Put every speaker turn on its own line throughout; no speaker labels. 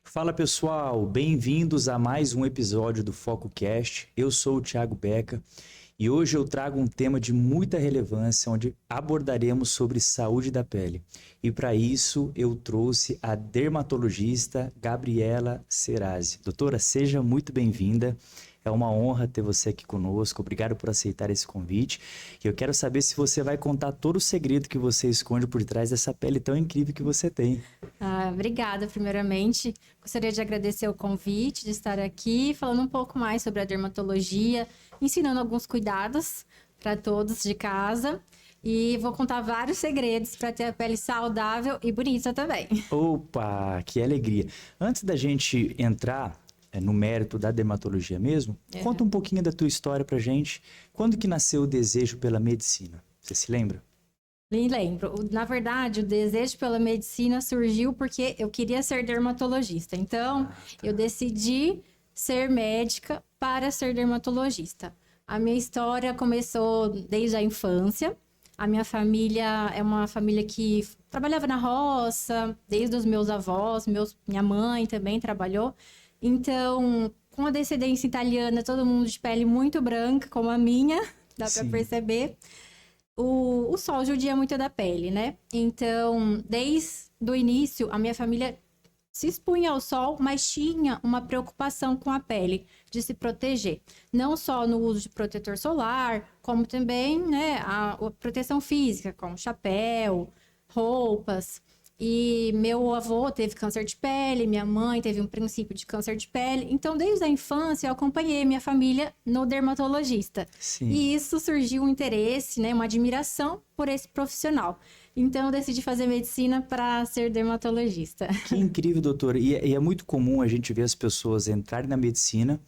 Fala pessoal, bem-vindos a mais um episódio do FocoCast. Eu sou o Thiago Beca e hoje eu trago um tema de muita relevância onde abordaremos sobre saúde da pele. E para isso eu trouxe a dermatologista Gabriela Serazzi. Doutora, seja muito bem-vinda. É uma honra ter você aqui conosco. Obrigado por aceitar esse convite. E eu quero saber se você vai contar todo o segredo que você esconde por trás dessa pele tão incrível que você tem.
Obrigada, primeiramente. Gostaria de agradecer o convite, de estar aqui falando um pouco mais sobre a dermatologia, ensinando alguns cuidados para todos de casa. E vou contar vários segredos para ter a pele saudável e bonita também.
Opa, que alegria. Antes da gente entrar no mérito da dermatologia mesmo, conta um pouquinho da tua história pra gente. Quando que nasceu o desejo pela medicina? Você se lembra?
Me lembro. Na verdade, o desejo pela medicina surgiu porque eu queria ser dermatologista. Então, eu decidi ser médica para ser dermatologista. A minha história começou desde a infância. A minha família é uma família que trabalhava na roça, desde os meus avós, minha mãe também trabalhou. Então, com a descendência italiana, todo mundo de pele muito branca, como a minha, dá para perceber. O sol judia muito da pele, né? Então, desde o início, a minha família se expunha ao sol, mas tinha uma preocupação com a pele, de se proteger. Não só no uso de protetor solar, como também, né, a proteção física, com chapéu, roupas. E meu avô teve câncer de pele, minha mãe teve um princípio de câncer de pele. Então, desde a infância, eu acompanhei minha família no dermatologista.
Sim.
E isso surgiu um interesse, né, uma admiração por esse profissional. Então, eu decidi fazer medicina para ser dermatologista.
Que incrível, doutora. E é muito comum a gente ver as pessoas entrarem na medicina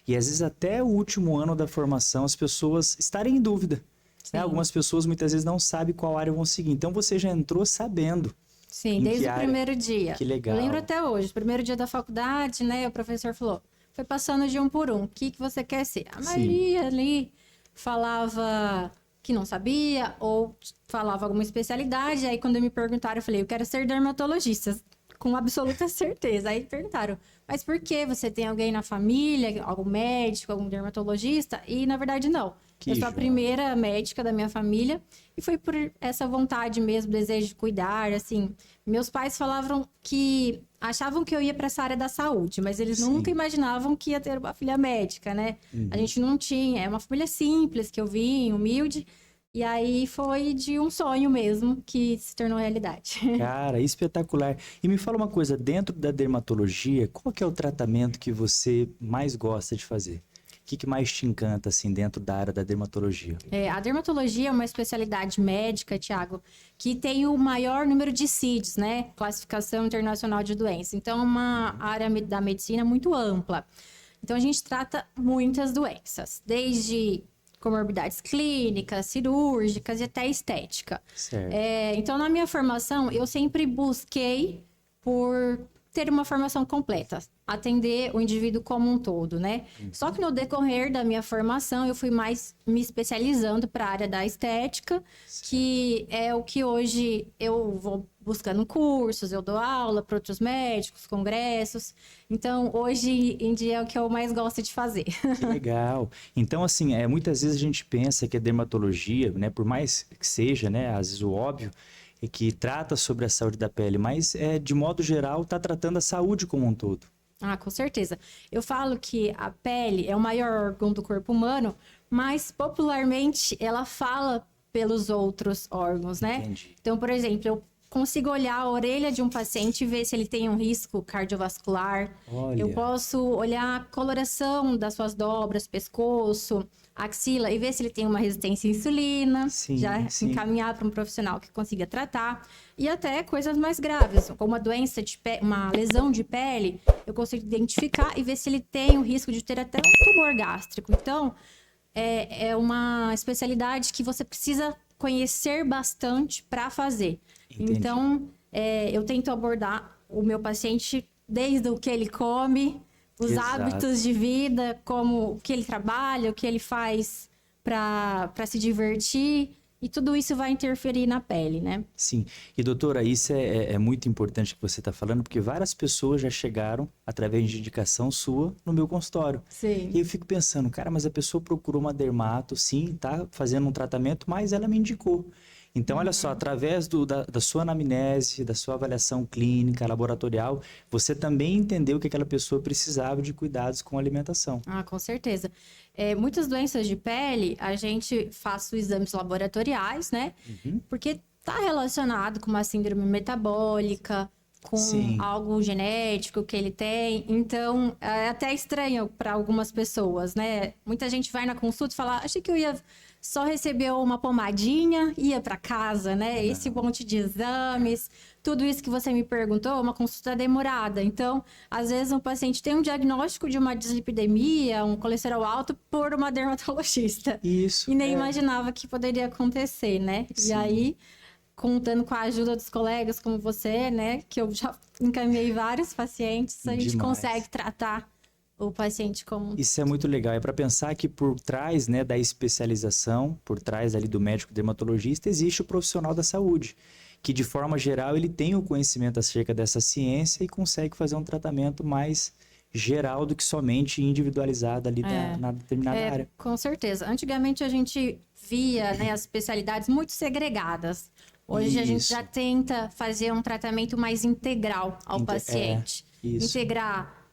e, às vezes, até o último ano da formação, as pessoas estarem em dúvida. Né? Algumas pessoas, muitas vezes, não sabem qual área vão seguir. Então, você já entrou sabendo.
Sim, desde o primeiro dia.
Que legal.
Eu lembro até hoje, o primeiro dia da faculdade, né? O professor falou, foi passando de um por um, o que você quer ser? A maioria ali falava que não sabia ou falava alguma especialidade. Aí quando me perguntaram, eu falei, eu quero ser dermatologista, com absoluta certeza. Aí perguntaram, mas por que? Você tem alguém na família, algum médico, algum dermatologista? E na verdade não. Eu sou a primeira médica da minha família e foi por essa vontade mesmo, desejo de cuidar, assim. Meus pais falavam que achavam que eu ia para essa área da saúde, mas eles nunca imaginavam que ia ter uma filha médica, né? A gente não tinha, é uma família simples que eu vim, humilde, e aí foi de um sonho mesmo que se tornou realidade.
Cara, espetacular. E me fala uma coisa, dentro da dermatologia, qual que é o tratamento que você mais gosta de fazer? O que mais te encanta, assim, dentro da área da dermatologia?
A dermatologia é uma especialidade médica, Thiago, que tem o maior número de CIDs, né? Classificação Internacional de Doenças. Então, é uma área da medicina muito ampla. Então, a gente trata muitas doenças, desde comorbidades clínicas, cirúrgicas e até estética.
Certo.
Então, na minha formação, eu sempre busquei por ter uma formação completa, atender o indivíduo como um todo, né? Só que no decorrer da minha formação, eu fui mais me especializando para a área da estética, que é o que hoje eu vou buscando cursos, eu dou aula para outros médicos, congressos. Então, hoje em dia é o que eu mais gosto de fazer.
Que legal. Então, assim, muitas vezes a gente pensa que a dermatologia, né, por mais que seja, né, às vezes o óbvio, é que trata sobre a saúde da pele, mas, de modo geral, está tratando a saúde como um todo.
Com certeza. Eu falo que a pele é o maior órgão do corpo humano, mas popularmente ela fala pelos outros órgãos, né?
Entendi.
Então, por exemplo, eu consigo olhar a orelha de um paciente e ver se ele tem um risco cardiovascular.
Olha.
Eu posso olhar a coloração das suas dobras, pescoço, axila e ver se ele tem uma resistência à insulina,
Sim,
já encaminhar para um profissional que consiga tratar. E até coisas mais graves, como uma doença de uma lesão de pele, eu consigo identificar e ver se ele tem o risco de ter até um tumor gástrico. Então, é uma especialidade que você precisa conhecer bastante para fazer.
Entendi.
Então, eu tento abordar o meu paciente desde o que ele come, os hábitos de vida, como o que ele trabalha, o que ele faz para se divertir. e tudo isso vai interferir na pele, né?
Sim. E doutora, isso é muito importante que você está falando, porque várias pessoas já chegaram, através de indicação sua, no meu consultório.
Sim.
E eu fico pensando, cara, mas a pessoa procurou uma dermato, sim, tá fazendo um tratamento, mas ela me indicou. Então, olha só, através da sua anamnese, da sua avaliação clínica, laboratorial, você também entendeu que aquela pessoa precisava de cuidados com a alimentação.
Ah, com certeza. Muitas doenças de pele, a gente faz os exames laboratoriais, né? Porque está relacionado com uma síndrome metabólica, com
Sim.
algo genético que ele tem. Então, é até estranho para algumas pessoas, né? Muita gente vai na consulta e fala, achei que eu ia só receber uma pomadinha, ia para casa, né? Esse monte de exames, tudo isso que você me perguntou, uma consulta demorada. Então, às vezes um paciente tem um diagnóstico de uma dislipidemia, um colesterol alto por uma dermatologista.
Isso.
E nem imaginava que poderia acontecer, né?
Sim.
E aí, contando com a ajuda dos colegas como você, né? Que eu já encaminhei vários pacientes, a gente
Demais.
consegue tratar o paciente como...
Isso é muito legal. É para pensar que por trás, né, da especialização, por trás ali do médico dermatologista, existe o profissional da saúde, que de forma geral ele tem o conhecimento acerca dessa ciência e consegue fazer um tratamento mais geral do que somente individualizado ali na determinada área.
Com certeza. Antigamente a gente via, né, as especialidades muito segregadas. Hoje a gente
Isso.
já tenta fazer um tratamento mais integral ao paciente.
Isso.
Integrar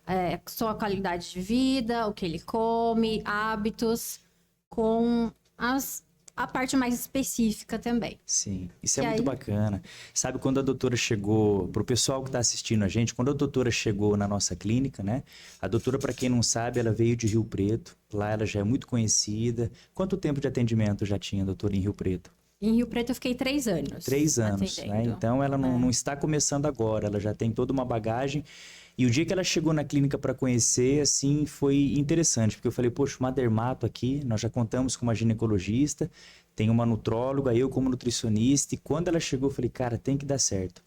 sua qualidade de vida, o que ele come, hábitos, com a parte mais específica também.
Sim, isso
E
é muito
aí?
bacana. Sabe, quando a doutora chegou, para o pessoal que está assistindo a gente, quando a doutora chegou na nossa clínica, né? A doutora, para quem não sabe, ela veio de Rio Preto. Lá ela já é muito conhecida. Quanto tempo de atendimento já tinha, doutora, em Rio Preto?
Em Rio Preto eu fiquei 3 anos.
3 anos, né?
atendendo.
Então ela não está começando agora, ela já tem toda uma bagagem. E o dia que ela chegou na clínica para conhecer, assim, foi interessante, porque eu falei, poxa, uma dermato aqui, nós já contamos com uma ginecologista, tem uma nutróloga, eu como nutricionista, e quando ela chegou, eu falei, cara, tem que dar certo.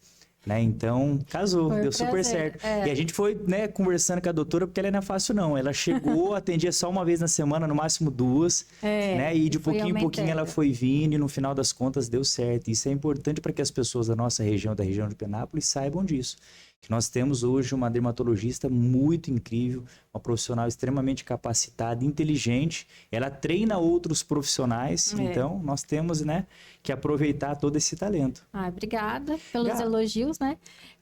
Né? Então, casou,
Foi um
deu super
prazer,
certo. E a gente foi, né, conversando com a doutora, porque ela não é fácil, não. Ela chegou, atendia só uma vez na semana, no máximo 2, né? E de
foi
pouquinho em pouquinho ela
aumentando.
foi vindo e no final das contas deu certo. Isso é importante para que as pessoas da nossa região, da região de Penápolis, saibam disso. Que nós temos hoje uma dermatologista muito incrível, uma profissional extremamente capacitada, inteligente. Ela treina outros profissionais, então nós temos, né, que aproveitar todo esse talento.
Obrigada pelos
Gá.
elogios, né?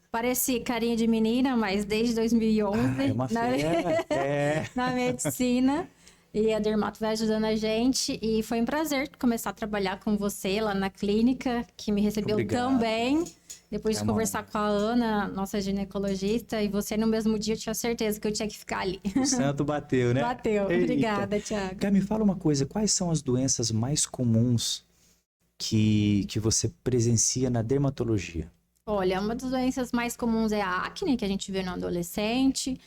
Parece carinha de menina, mas desde 2011
É uma fera.
na medicina. E a Dermato vai ajudando a gente. E foi um prazer começar a trabalhar com você lá na clínica, que me recebeu
Obrigado.
tão bem. Depois de
uma
conversar com a Ana, nossa ginecologista, e você no mesmo dia, eu tinha certeza que eu tinha que ficar ali.
O santo bateu, né?
Bateu.
Eita.
Obrigada, Thiago.
Gá, me fala uma coisa, quais são as doenças mais comuns que você presencia na dermatologia?
Olha, uma das doenças mais comuns é a acne, que a gente vê no adolescente.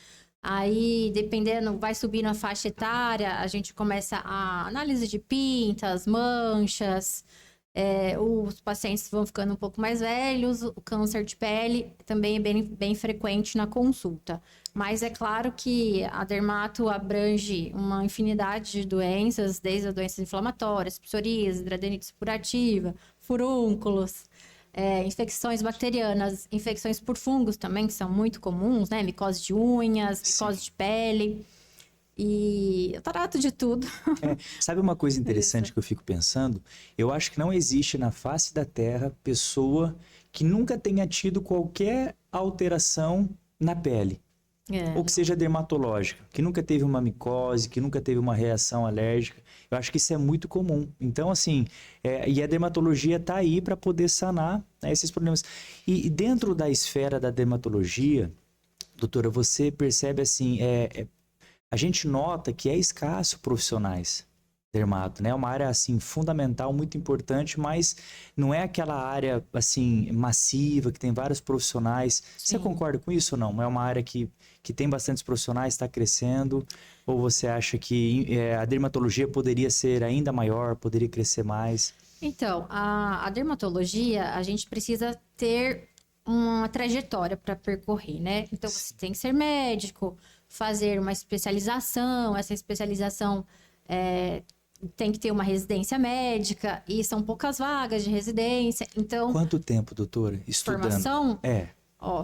Aí, dependendo, vai subindo a faixa etária, a gente começa a análise de pintas, manchas. Os pacientes vão ficando um pouco mais velhos, o câncer de pele também é bem frequente na consulta. Mas é claro que a dermato abrange uma infinidade de doenças, desde as doenças inflamatórias, psoríase, hidradenitis suppurativa, furúnculos, infecções bacterianas, infecções por fungos também, que são muito comuns, né? Micose de unhas, micose de pele. E eu trato de tudo.
Sabe uma coisa interessante que eu fico pensando? Eu acho que não existe na face da Terra pessoa que nunca tenha tido qualquer alteração na pele. Ou que seja dermatológica, que nunca teve uma micose, que nunca teve uma reação alérgica. Eu acho que isso é muito comum. Então, assim, e a dermatologia está aí para poder sanar, né, esses problemas. E dentro da esfera da dermatologia, doutora, você percebe assim, a gente nota que é escasso profissionais dermato, né? É uma área, assim, fundamental, muito importante, mas não é aquela área, assim, massiva, que tem vários profissionais. Você concorda com isso ou não? É uma área que tem bastantes profissionais, está crescendo? Ou você acha que a dermatologia poderia ser ainda maior, poderia crescer mais?
Então, a dermatologia, a gente precisa ter uma trajetória para percorrer, né? Então, você tem que ser médico, fazer uma especialização, essa especialização tem que ter uma residência médica e são poucas vagas de residência. Então,
Quanto tempo, doutora, estudando?
formação,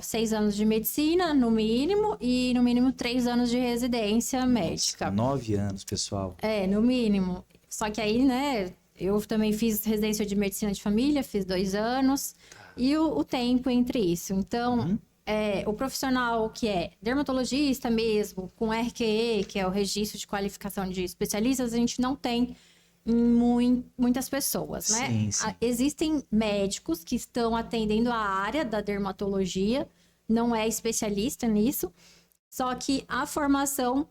6 anos de medicina, no mínimo, e no mínimo 3 anos de residência médica.
9 anos, pessoal.
No mínimo. Só que aí, né, eu também fiz residência de medicina de família, fiz 2 anos, e o tempo entre isso. Então, o profissional que é dermatologista mesmo, com RQE, que é o Registro de Qualificação de Especialistas, a gente não tem muitas pessoas, né?
Sim, sim.
Existem médicos que estão atendendo a área da dermatologia, não é especialista nisso, só que a formação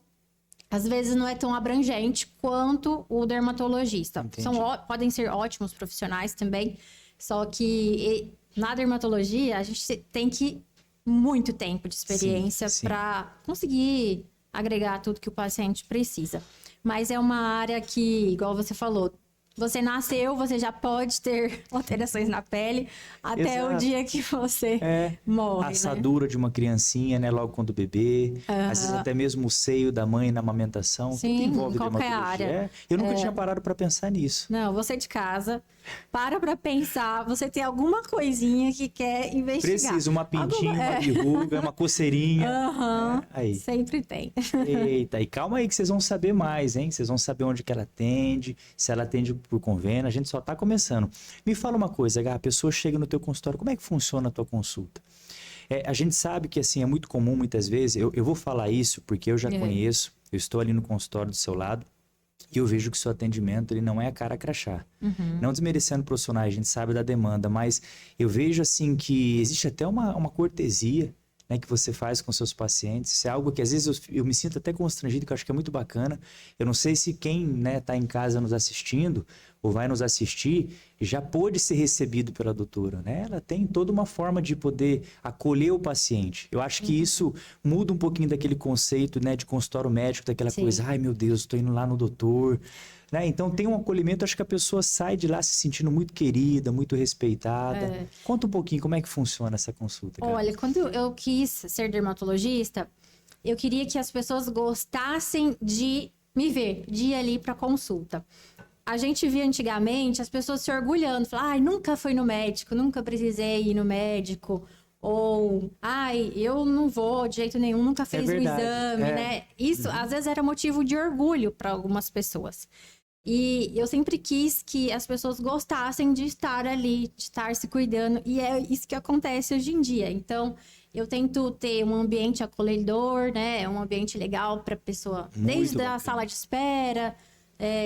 às vezes não é tão abrangente quanto o dermatologista. Podem ser ótimos profissionais também, só que na dermatologia a gente tem que muito tempo de experiência para conseguir agregar tudo que o paciente precisa. Mas é uma área que, igual você falou, você nasceu, você já pode ter alterações na pele até o dia que você morre.
A assadura de uma criancinha, né? Logo quando bebê. Às vezes até mesmo o seio da mãe na amamentação.
Sim,
tudo envolve
qualquer
dermatologia.
área.
Eu nunca tinha parado para pensar nisso.
Não, você de casa, para pensar. Você tem alguma coisinha que quer investigar.
Precisa, uma pintinha, uma verruga, uma coceirinha. Aí.
Sempre tem.
Eita, e calma aí que vocês vão saber mais, hein? Vocês vão saber onde que ela atende, se ela atende por convênio, a gente só tá começando. Me fala uma coisa, Gá, a pessoa chega no teu consultório, como é que funciona a tua consulta? A gente sabe que, assim, é muito comum muitas vezes, eu vou falar isso porque eu já conheço, eu estou ali no consultório do seu lado, e eu vejo que o seu atendimento ele não é a cara crachá. Não desmerecendo profissionais, a gente sabe da demanda, mas eu vejo assim que existe até uma cortesia, né, que você faz com seus pacientes. Isso é algo que às vezes eu me sinto até constrangido, que eu acho que é muito bacana. Eu não sei se quem, né, tá em casa nos assistindo ou vai nos assistir já pôde ser recebido pela doutora, né? Ela tem toda uma forma de poder acolher o paciente. Eu acho que isso muda um pouquinho daquele conceito, né, de consultório médico, daquela coisa, ai meu Deus, estou indo lá no doutor, né? Então tem um acolhimento, acho que a pessoa sai de lá se sentindo muito querida, muito respeitada. Conta um pouquinho como é que funciona essa consulta, cara.
Olha, quando eu quis ser dermatologista, eu queria que as pessoas gostassem de me ver, de ir ali para consulta. A gente via antigamente as pessoas se orgulhando, falando, ai, nunca fui no médico, nunca precisei ir no médico. Ou, ai, eu não vou de jeito nenhum, nunca fez o exame, né? Isso, às vezes, era motivo de orgulho para algumas pessoas. E eu sempre quis que as pessoas gostassem de estar ali, de estar se cuidando. E é isso que acontece hoje em dia. Então, eu tento ter um ambiente acolhedor, né? Um ambiente legal para a pessoa, desde a sala de espera.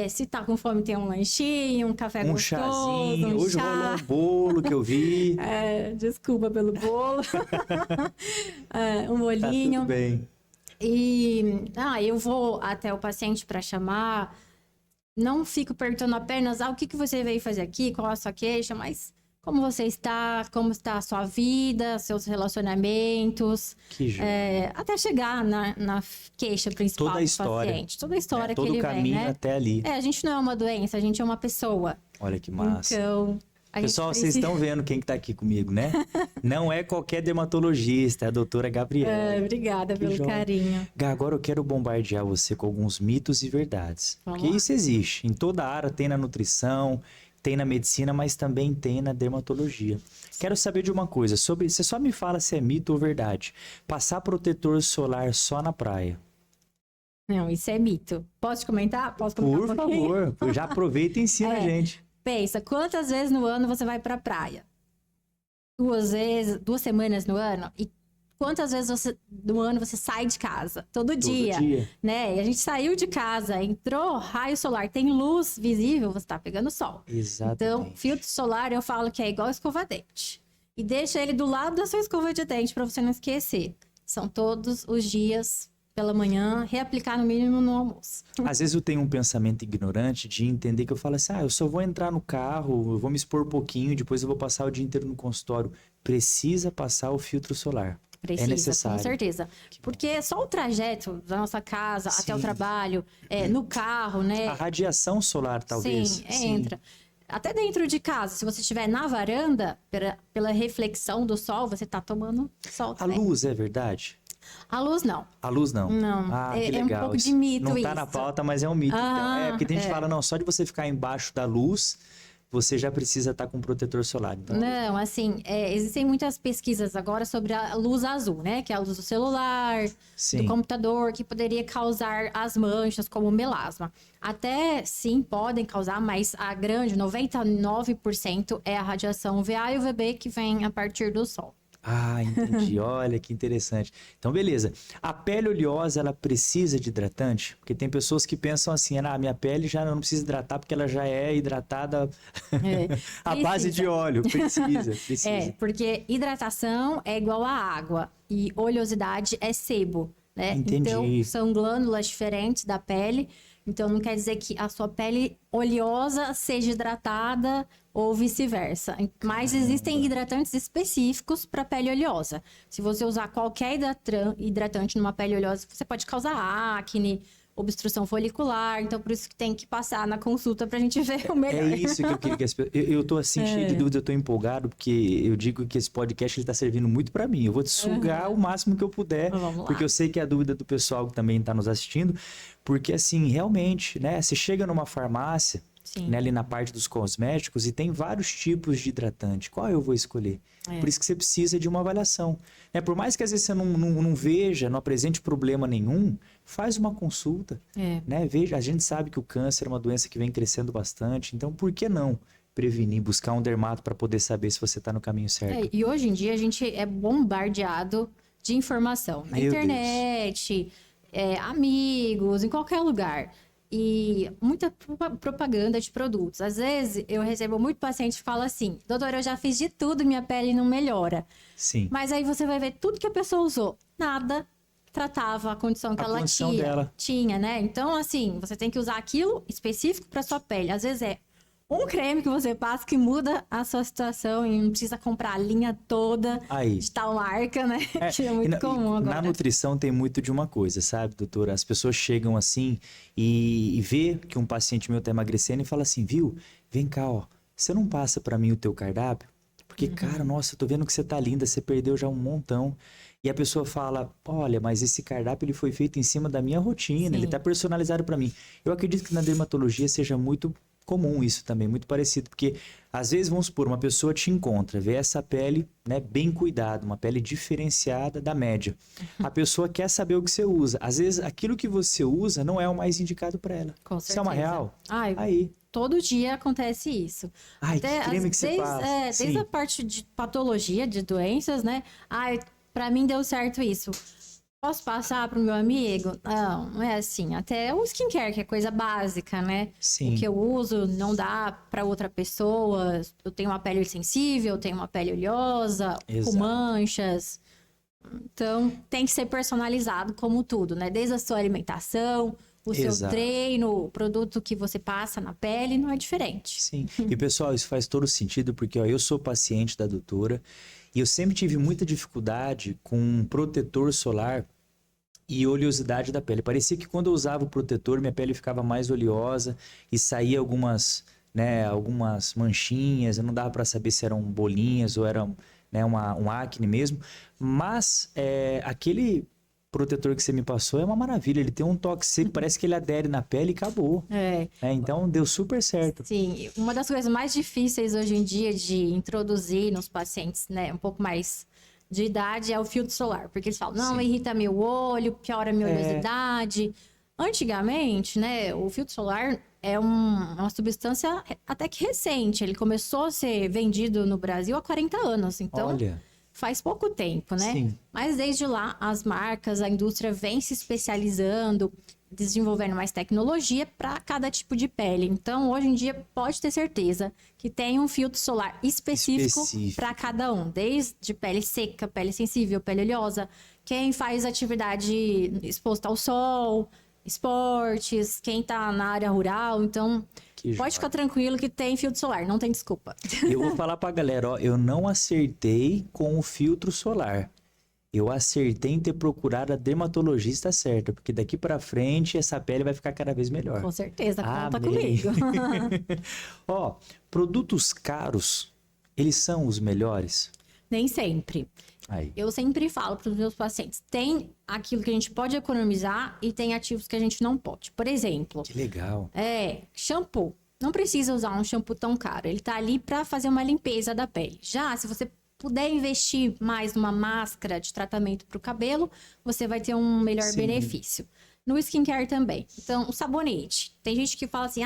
Se tá com fome, tem um lanchinho, um café gostoso,
chazinho. Hoje
chá.
rolou um bolo que eu vi.
Desculpa pelo bolo. Um bolinho.
Tá tudo bem.
E eu vou até o paciente para chamar. Não fico perguntando apenas o que você veio fazer aqui, qual a sua queixa, mas como você está, como está a sua vida, seus relacionamentos.
Que joia.
Até chegar na queixa principal
Toda a
do
história.
paciente. Toda a história que
todo
ele
o caminho
vem, né?
até ali.
A gente não é uma doença, a gente é uma pessoa.
Olha que massa.
Então,
Pessoal, vocês estão vendo quem que tá aqui comigo, né? Não é qualquer dermatologista, é a doutora Gabriela.
Obrigada pelo carinho.
Gá, agora eu quero bombardear você com alguns mitos e verdades. Porque isso existe. Em toda a área, tem na nutrição, tem na medicina, mas também tem na dermatologia. Quero saber de uma coisa, você só me fala se é mito ou verdade. Passar protetor solar só na praia.
Não, isso é mito. Posso comentar? Posso comentar
Por favor, já aproveita e ensina a gente.
Pensa, quantas vezes no ano você vai pra praia? 2 vezes, 2 semanas no ano? E quantas vezes no ano você sai de casa? Todo dia. Né? E a gente saiu de casa, entrou raio solar, tem luz visível, você tá pegando sol.
Exatamente.
Então, filtro solar eu falo que é igual escova-dente. E deixa ele do lado da sua escova de dente para você não esquecer. São todos os dias pela manhã, reaplicar no mínimo no almoço.
Às vezes eu tenho um pensamento ignorante de entender que eu falo assim, eu só vou entrar no carro, eu vou me expor um pouquinho, depois eu vou passar o dia inteiro no consultório. Precisa passar o filtro solar.
Precisa,
é necessário.
Com certeza. Porque só o trajeto da nossa casa até o trabalho, no carro, né?
A radiação solar, talvez.
Sim, entra. Até dentro de casa, se você estiver na varanda, pela reflexão do sol, você tá tomando sol também.
A luz, é verdade?
A luz, não.
A luz não?
Não.
Ah, que
É um
legal.
pouco
Isso
de mito
não
isso.
tá na pauta, mas é um mito. Então. Porque tem gente que fala, não, só de você ficar embaixo da luz, você já precisa estar com protetor solar. Então,
Não, assim, existem muitas pesquisas agora sobre a luz azul, né? Que é a luz do celular,
sim.
do computador, que poderia causar as manchas, como melasma. Até, sim, podem causar, mas a grande, 99%, é a radiação UVA e UVB que vem a partir do sol.
Ah, entendi. Olha que interessante. Então, beleza. A pele oleosa, ela precisa de hidratante? Porque tem pessoas que pensam assim, minha pele já não precisa hidratar porque ela já é hidratada à base de óleo. Precisa.
Porque hidratação é igual a água e oleosidade é sebo, né?
Entendi.
Então, são glândulas diferentes da pele. Então, não quer dizer que a sua pele oleosa seja hidratada ou vice-versa. Mas existem hidratantes específicos para pele oleosa. Se você usar qualquer hidratante numa pele oleosa, você pode causar acne, obstrução folicular. Então, por isso que tem que passar na consulta pra gente ver o melhor.
É isso que eu queria que as pessoas... Eu tô assim, cheio de dúvida, eu tô empolgado, porque eu digo que esse podcast ele tá servindo muito para mim. Eu vou te sugar o máximo que eu puder, porque eu sei que é a dúvida do pessoal que também tá nos assistindo. Porque, assim, realmente, né? Você chega numa farmácia, né, ali na parte dos cosméticos, e tem vários tipos de hidratante. Qual eu vou escolher? Por isso que você precisa de uma avaliação. Por mais que às vezes você não veja, não apresente problema nenhum, faz uma consulta. Né? Veja, a gente sabe que o câncer é uma doença que vem crescendo bastante, então por que não prevenir, buscar um dermato para poder saber se você está no caminho certo?
E hoje em dia a gente é bombardeado de informação. Na internet, amigos, em qualquer lugar. E muita propaganda de produtos. Às vezes, eu recebo muito paciente que fala assim, doutora, eu já fiz de tudo, minha pele não melhora.
Sim.
Mas aí você vai ver tudo que a pessoa usou. Nada tratava a condição que ela tinha, né? Então, assim, você tem que usar aquilo específico para sua pele. Às vezes é um creme que você passa que muda a sua situação e não precisa comprar a linha toda de tal marca, né? Que é muito comum agora.
Na nutrição tem muito de uma coisa, sabe, doutora? As pessoas chegam assim e vê que um paciente meu tá emagrecendo e fala assim, viu? Vem cá, ó, você não passa para mim o teu cardápio? Porque, cara, nossa, eu tô vendo que você tá linda, você perdeu já um montão. E a pessoa fala, olha, mas esse cardápio ele foi feito em cima da minha rotina, ele tá personalizado para mim. Eu acredito que na dermatologia seja muito comum isso também, muito parecido, porque às vezes, vamos supor, uma pessoa te encontra, vê essa pele, né, bem cuidada, uma pele diferenciada da média. A pessoa quer saber o que você usa. Às vezes, aquilo que você usa não é o mais indicado para ela.
Com certeza.
Isso é uma real?
Aí. Todo dia acontece isso.
Ai, que creme que você passa.
Desde a parte de patologia, de doenças, né? Pra mim deu certo isso. Posso passar pro meu amigo? Não é assim. Até o skincare, que é coisa básica, né?
Sim.
O que eu uso não dá para outra pessoa. Eu tenho uma pele sensível, eu tenho uma pele oleosa, com manchas. Então, tem que ser personalizado como tudo, né? Desde a sua alimentação, o seu treino, o produto que você passa na pele, não é diferente.
Sim. E, pessoal, isso faz todo sentido, porque eu sou paciente da doutora e eu sempre tive muita dificuldade com protetor solar e oleosidade da pele. Parecia que quando eu usava o protetor, minha pele ficava mais oleosa e saía algumas manchinhas, eu não dava para saber se eram bolinhas ou era um acne mesmo. Mas aquele protetor que você me passou é uma maravilha, ele tem um toque seco, parece que ele adere na pele e acabou. Então deu super certo.
Sim, uma das coisas mais difíceis hoje em dia de introduzir nos pacientes, né, um pouco mais de idade é o filtro solar, porque eles falam, não, irrita meu olho, piora minha oleosidade. Antigamente, né, o filtro solar é uma substância até que recente, ele começou a ser vendido no Brasil há 40 anos, então faz pouco tempo, né?
Sim.
Mas desde lá, as marcas, a indústria vem se especializando, desenvolvendo mais tecnologia para cada tipo de pele. Então, hoje em dia, pode ter certeza que tem um filtro solar específico para cada um. Desde pele seca, pele sensível, pele oleosa. Quem faz atividade exposta ao sol, esportes, quem tá na área rural. Então, pode ficar tranquilo que tem filtro solar, não tem desculpa.
Eu vou falar pra galera, ó, eu não acertei com o filtro solar. Eu acertei em ter procurado a dermatologista certa, porque daqui pra frente essa pele vai ficar cada vez melhor.
Com certeza, conta comigo.
Ó, produtos caros, eles são os melhores?
Nem sempre.
Aí.
Eu sempre falo para os meus pacientes, tem aquilo que a gente pode economizar e tem ativos que a gente não pode. Por exemplo,
Que legal.
shampoo. Não precisa usar um shampoo tão caro. Ele tá ali para fazer uma limpeza da pele. Já se você puder investir mais numa máscara de tratamento para o cabelo, você vai ter um melhor
Sim.
benefício. No skincare também. Então, o sabonete. Tem gente que fala assim,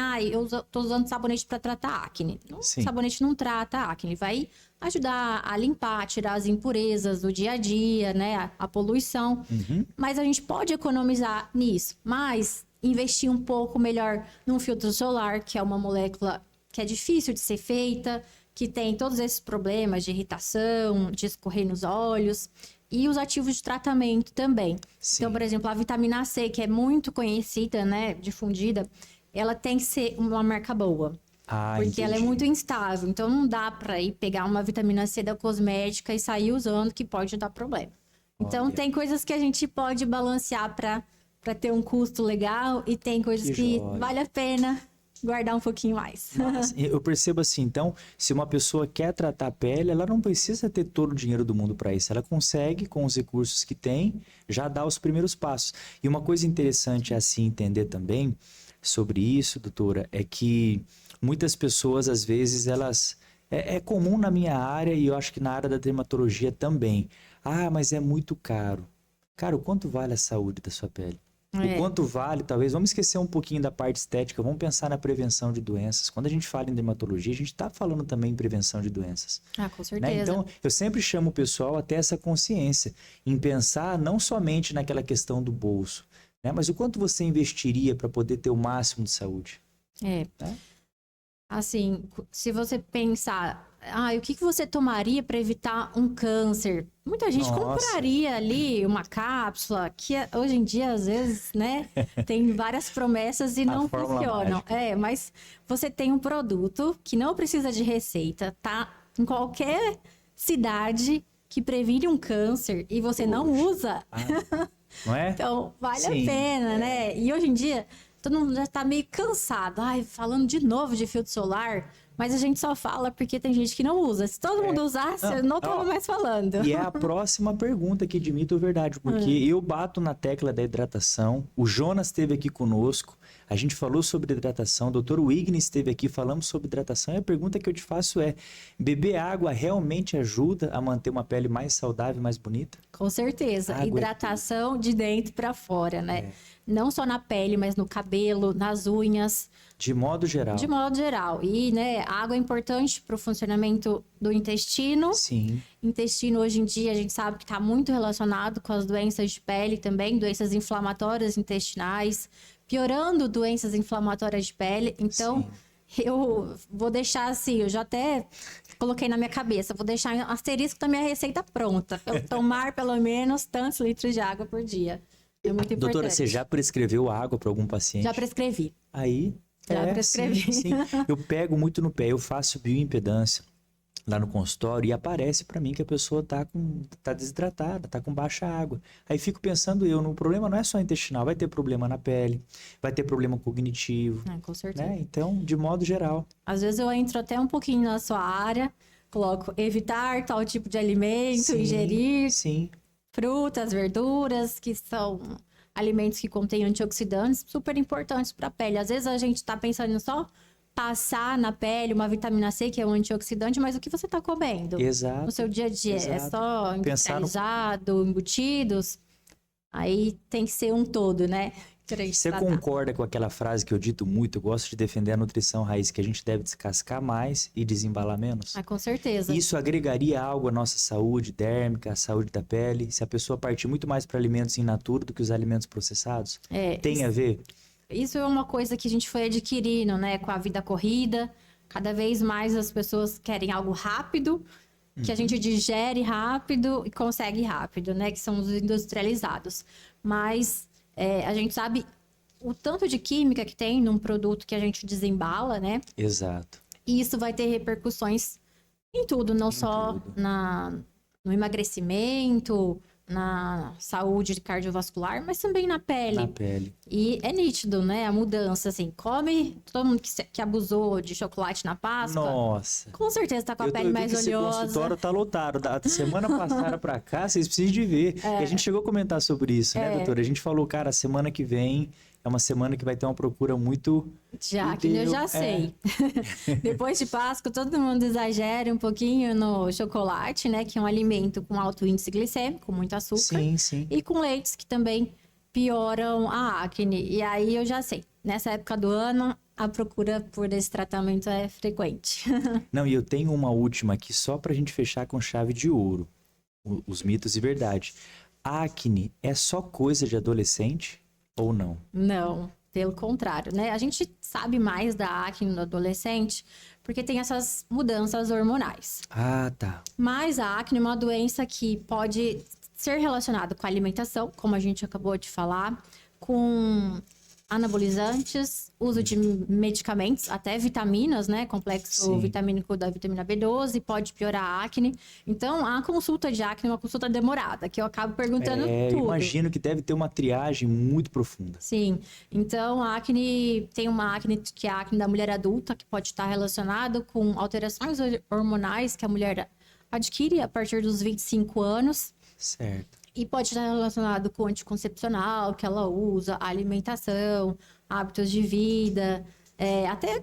tô usando sabonete para tratar acne. O
Sim.
sabonete não trata acne. Ele vai ajudar a limpar, tirar as impurezas do dia a dia, né? A poluição. Mas a gente pode economizar nisso. Mas investir um pouco melhor num filtro solar, que é uma molécula que é difícil de ser feita, que tem todos esses problemas de irritação, de escorrer nos olhos. E os ativos de tratamento também.
Sim.
Então, por exemplo, a vitamina C, que é muito conhecida, né, difundida, ela tem que ser uma marca boa. Porque ela é muito instável. Então, não dá para ir pegar uma vitamina C da cosmética e sair usando, que pode dar problema. Então,
Olha.
tem coisas que a gente pode balancear para ter um custo legal e tem coisas que
joia.
vale a pena guardar um pouquinho mais.
Mas eu percebo assim, então, se uma pessoa quer tratar a pele, ela não precisa ter todo o dinheiro do mundo para isso. Ela consegue, com os recursos que tem, já dar os primeiros passos. E uma coisa interessante a se entender também sobre isso, doutora, é que muitas pessoas, às vezes, elas... É comum na minha área e eu acho que na área da dermatologia também. Ah, mas é muito caro. Cara, o quanto vale a saúde da sua pele? O quanto vale, talvez, vamos esquecer um pouquinho da parte estética, vamos pensar na prevenção de doenças. Quando a gente fala em dermatologia, a gente está falando também em prevenção de doenças.
Com certeza.
Né? Então, eu sempre chamo o pessoal a ter essa consciência, em pensar não somente naquela questão do bolso, né? Mas o quanto você investiria para poder ter o máximo de saúde. Né?
Assim, se você pensar, o que você tomaria para evitar um câncer? Muita gente compraria ali uma cápsula, que hoje em dia, às vezes, né, tem várias promessas e não funcionam. Mas você tem um produto que não precisa de receita, tá em qualquer cidade que previne um câncer e você não usa.
Não é?
Então, vale a pena, né? E hoje em dia, todo mundo já tá meio cansado. Falando de novo de filtro solar, mas a gente só fala porque tem gente que não usa. Se todo mundo usasse, eu não tava mais falando.
E é a próxima pergunta que admito a verdade, porque eu bato na tecla da hidratação. O Jonas esteve aqui conosco, a gente falou sobre hidratação, o doutor Wigner esteve aqui, falamos sobre hidratação, e a pergunta que eu te faço é, beber água realmente ajuda a manter uma pele mais saudável, mais bonita?
Com certeza. Hidratação de dentro para fora, né? Não só na pele, mas no cabelo, nas unhas.
De modo geral.
De modo geral. E, né, a água é importante para o funcionamento do intestino.
Sim.
Intestino, hoje em dia, a gente sabe que está muito relacionado com as doenças de pele também, doenças inflamatórias intestinais, piorando doenças inflamatórias de pele. Então, eu vou deixar assim, eu já até coloquei na minha cabeça, vou deixar um asterisco da minha receita pronta. Eu tomar pelo menos tantos litros de água por dia. É muito importante.
Doutora, você já prescreveu água para algum paciente?
Já prescrevi.
Aí,
já prescrevi.
Sim. Eu pego muito no pé, eu faço bioimpedância lá no consultório e aparece para mim que a pessoa tá desidratada, tá com baixa água. Aí fico pensando no problema não é só intestinal, vai ter problema na pele, vai ter problema cognitivo.
Com certeza.
Né? Então, de modo geral.
Às vezes eu entro até um pouquinho na sua área, coloco evitar tal tipo de alimento, ingerir frutas, verduras, que são alimentos que contêm antioxidantes super importantes para a pele. Às vezes a gente está pensando em só passar na pele uma vitamina C, que é um antioxidante, mas o que você está comendo?
Exato.
No seu dia a dia.
Exato.
É só industrializado, embutidos? Aí tem que ser um todo, né?
Você concorda com aquela frase que eu dito muito? Eu gosto de defender a nutrição raiz, que a gente deve descascar mais e desembalar menos?
Com certeza.
Isso agregaria algo à nossa saúde dérmica, à saúde da pele, se a pessoa partir muito mais para alimentos in natura do que os alimentos processados? Tem a ver?
Isso é uma coisa que a gente foi adquirindo, né? Com a vida corrida. Cada vez mais as pessoas querem algo rápido, que a gente digere rápido e consegue rápido, né? Que são os industrializados. Mas a gente sabe o tanto de química que tem num produto que a gente desembala, né?
Exato.
E isso vai ter repercussões em tudo, não só no emagrecimento, na saúde cardiovascular, mas também na pele.
Na pele.
E é nítido, né? A mudança, assim, todo mundo que abusou de chocolate na Páscoa,
Nossa.
com certeza tá com a pele mais
Esse
oleosa.
consultório tá lotado. Da semana passada pra cá, vocês precisam de ver. E a gente chegou a comentar sobre isso, né, doutora? A gente falou, cara, a semana que vem é uma semana que vai ter uma procura muito...
Já, que eu já sei. Depois de Páscoa, todo mundo exagera um pouquinho no chocolate, né? Que é um alimento com alto índice glicêmico, com muito açúcar.
Sim, sim.
E com leites que também pioram a acne. E aí eu já sei, nessa época do ano, a procura por esse tratamento é frequente.
Não, e eu tenho uma última aqui só pra gente fechar com chave de ouro. Os mitos e verdade. Acne é só coisa de adolescente ou não?
Não, pelo contrário, né? A gente sabe mais da acne no adolescente porque tem essas mudanças hormonais.
Ah, tá.
Mas a acne é uma doença que pode ser relacionada com a alimentação, como a gente acabou de falar, com anabolizantes, uso de medicamentos, até vitaminas, né? Complexo
Sim.
vitamínico da vitamina B12 pode piorar a acne. Então, a consulta de acne é uma consulta demorada, que eu acabo perguntando tudo.
Imagino que deve ter uma triagem muito profunda.
Sim. Então, a acne tem uma acne que é a acne da mulher adulta, que pode estar relacionada com alterações hormonais que a mulher adquire a partir dos 25 anos.
Certo.
E pode estar relacionado com o anticoncepcional que ela usa, a alimentação, hábitos de vida, até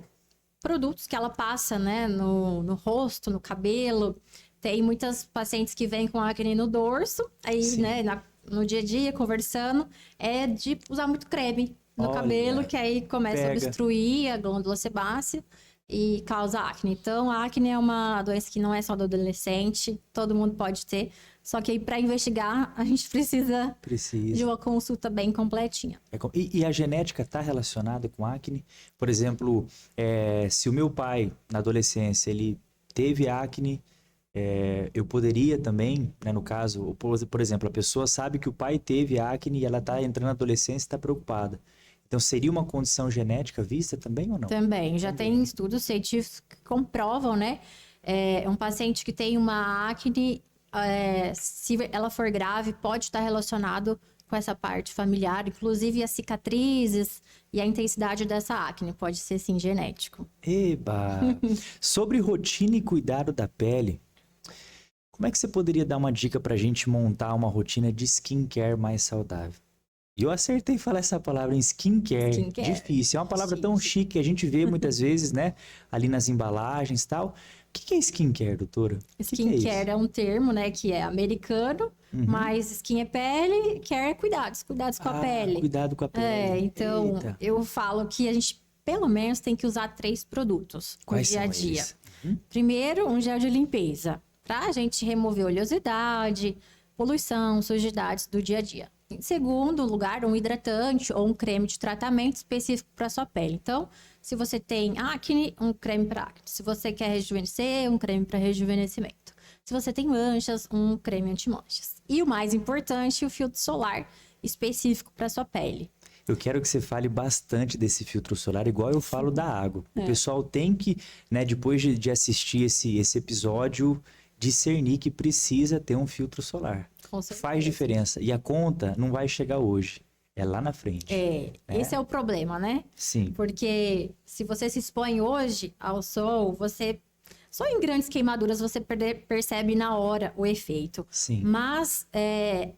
produtos que ela passa, né, no rosto, no cabelo. Tem muitas pacientes que vêm com acne no dorso, aí,
Sim.
né, no dia a dia, conversando, é de usar muito creme no
Olha,
cabelo, que aí começa a
pega.
obstruir a glândula sebácea e causa acne. Então, a acne é uma doença que não é só do adolescente, todo mundo pode ter. Só que aí, para investigar, a gente precisa de
Precisa.
uma consulta bem completinha.
E a genética está relacionada com acne? Por exemplo, se o meu pai, na adolescência, ele teve acne, eu poderia também, né, no caso, por exemplo, a pessoa sabe que o pai teve acne e ela está entrando na adolescência e está preocupada. Então, seria uma condição genética vista também ou não?
Também, já tem estudos científicos que comprovam, né? Um paciente que tem uma acne, se ela for grave, pode estar relacionado com essa parte familiar, inclusive as cicatrizes e a intensidade dessa acne pode ser, sim, genético.
Eba! Sobre rotina e cuidado da pele, como é que você poderia dar uma dica pra gente montar uma rotina de skincare mais saudável? E eu acertei falar essa palavra em skincare.
Skincare.
Difícil. É uma palavra tão chique que a gente vê muitas vezes, né? Ali nas embalagens e tal. O que é skincare, doutora? O que é
Skincare é um termo, né, que é americano, mas skin é pele, care é cuidados com a pele.
Cuidado com a pele.
Então,
Eita.
eu falo que a gente, pelo menos, tem que usar 3 produtos
Quais
no dia a
são
dia.
eles?
Primeiro, um gel de limpeza, pra gente remover oleosidade, poluição, sujidades do dia a dia. Em segundo lugar, um hidratante ou um creme de tratamento específico para sua pele. Então, se você tem acne, um creme para acne. Se você quer rejuvenescer, um creme para rejuvenescimento. Se você tem manchas, um creme anti-manchas. E o mais importante, o filtro solar específico para sua pele.
Eu quero que você fale bastante desse filtro solar, igual eu falo da água. O pessoal tem que, né, depois de assistir esse episódio, discernir que precisa ter um filtro solar.
Com certeza.
Faz diferença. E a conta não vai chegar hoje. É lá na frente.
Esse é o problema, né?
Sim.
Porque se você se expõe hoje ao sol, só em grandes queimaduras você percebe na hora o efeito.
Sim.
Mas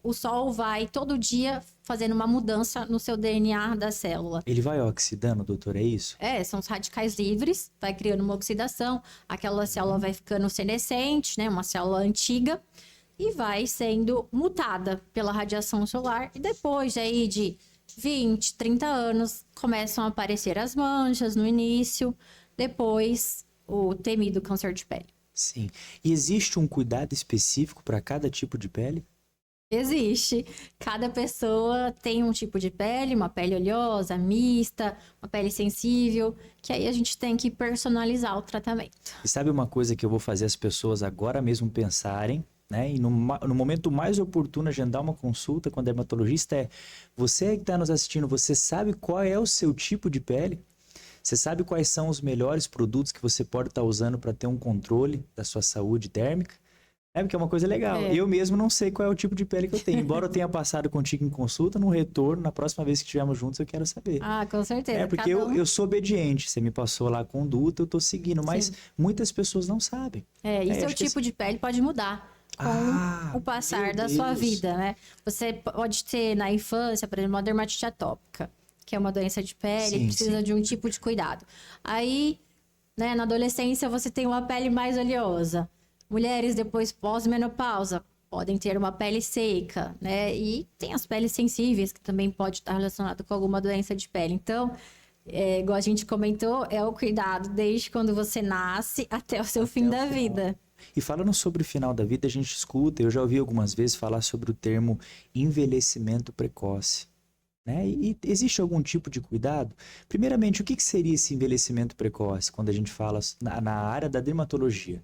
o sol vai todo dia fazendo uma mudança no seu DNA da célula.
Ele vai oxidando, doutor, é isso?
São os radicais livres, vai criando uma oxidação, aquela célula vai ficando senescente, né? Uma célula antiga, e vai sendo mutada pela radiação solar. E depois aí de 20, 30 anos, começam a aparecer as manchas no início, depois o temido câncer de pele.
Sim. E existe um cuidado específico para cada tipo de pele?
Existe. Cada pessoa tem um tipo de pele, uma pele oleosa, mista, uma pele sensível, que aí a gente tem que personalizar o tratamento.
E sabe uma coisa que eu vou fazer as pessoas agora mesmo pensarem, né? E no momento mais oportuno agendar uma consulta com a dermatologista você que está nos assistindo, você sabe qual é o seu tipo de pele? Você sabe quais são os melhores produtos que você pode estar usando para ter um controle da sua saúde térmica? É porque é uma coisa legal. Eu mesmo não sei qual é o tipo de pele que eu tenho. Embora eu tenha passado contigo em consulta, no retorno, na próxima vez que estivermos juntos, eu quero saber.
Ah, com certeza.
É porque eu sou obediente. Você me passou lá a conduta, eu tô seguindo. Mas
Sim.
muitas pessoas não sabem.
E seu
acho que
tipo de pele pode mudar com o passar
meu
da sua
Deus.
vida, né? Você pode ter na infância, por exemplo, uma dermatite atópica, que é uma doença de pele,
Sim,
que precisa
sim.
de um tipo de cuidado. Aí, né, na adolescência você tem uma pele mais oleosa. Mulheres depois pós-menopausa podem ter uma pele seca, né? E tem as peles sensíveis, que também pode estar relacionado com alguma doença de pele. Então, igual a gente comentou, é o cuidado desde quando você nasce até o seu fim
o
da
final.
vida.
E falando sobre o final da vida, a gente escuta, eu já ouvi algumas vezes falar sobre o termo envelhecimento precoce. Né? E existe algum tipo de cuidado? Primeiramente, o que seria esse envelhecimento precoce, quando a gente fala na área da dermatologia?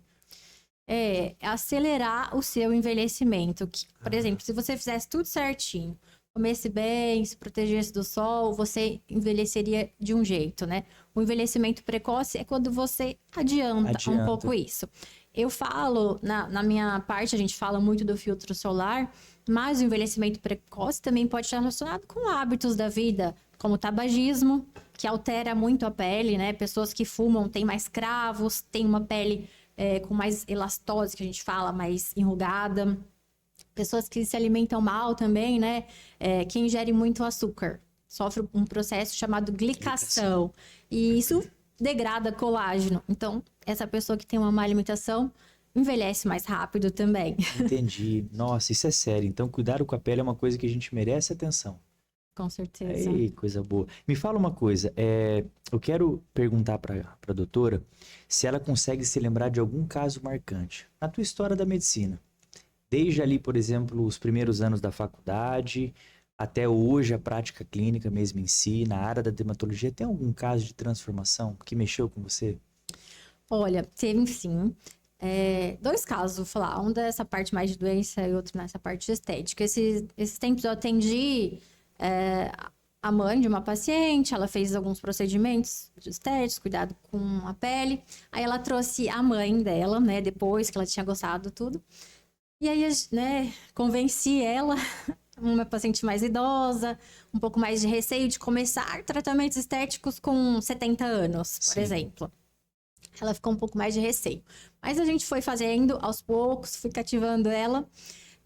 Acelerar o seu envelhecimento. Por exemplo, se você fizesse tudo certinho, comesse bem, se protegesse do sol, você envelheceria de um jeito, né? O envelhecimento precoce é quando você adianta um pouco isso. Eu falo, na minha parte, a gente fala muito do filtro solar, mas o envelhecimento precoce também pode estar relacionado com hábitos da vida, como o tabagismo, que altera muito a pele, né? Pessoas que fumam têm mais cravos, têm uma pele com mais elastose, que a gente fala, mais enrugada. Pessoas que se alimentam mal também, né? Quem ingere muito açúcar sofre um processo chamado glicação. E isso degrada colágeno. Então, essa pessoa que tem uma má alimentação envelhece mais rápido também.
Entendi. Nossa, isso é sério. Então, cuidar com a pele é uma coisa que a gente merece atenção.
Com certeza.
Ei, coisa boa. Me fala uma coisa, eu quero perguntar para a doutora se ela consegue se lembrar de algum caso marcante na tua história da medicina. Desde ali, por exemplo, os primeiros anos da faculdade, até hoje a prática clínica mesmo em si, na área da dermatologia, tem algum caso de transformação que mexeu com você?
Olha, teve sim. Dois casos, vou falar. Um dessa parte mais de doença e outro nessa parte de estética. Esses tempos eu atendi a mãe de uma paciente, ela fez alguns procedimentos de estéticos, cuidado com a pele. Aí ela trouxe a mãe dela, né, depois que ela tinha gostado tudo. E aí, né, convenci ela, uma paciente mais idosa, um pouco mais de receio de começar tratamentos estéticos com 70 anos, por exemplo. Ela ficou um pouco mais de receio. Mas a gente foi fazendo aos poucos, fui cativando ela.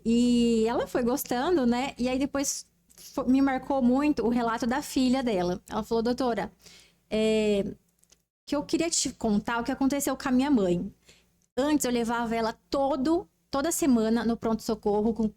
E ela foi gostando, né? E aí depois me marcou muito o relato da filha dela. Ela falou, doutora, que eu queria te contar o que aconteceu com a minha mãe. Antes eu levava ela toda semana no pronto-socorro com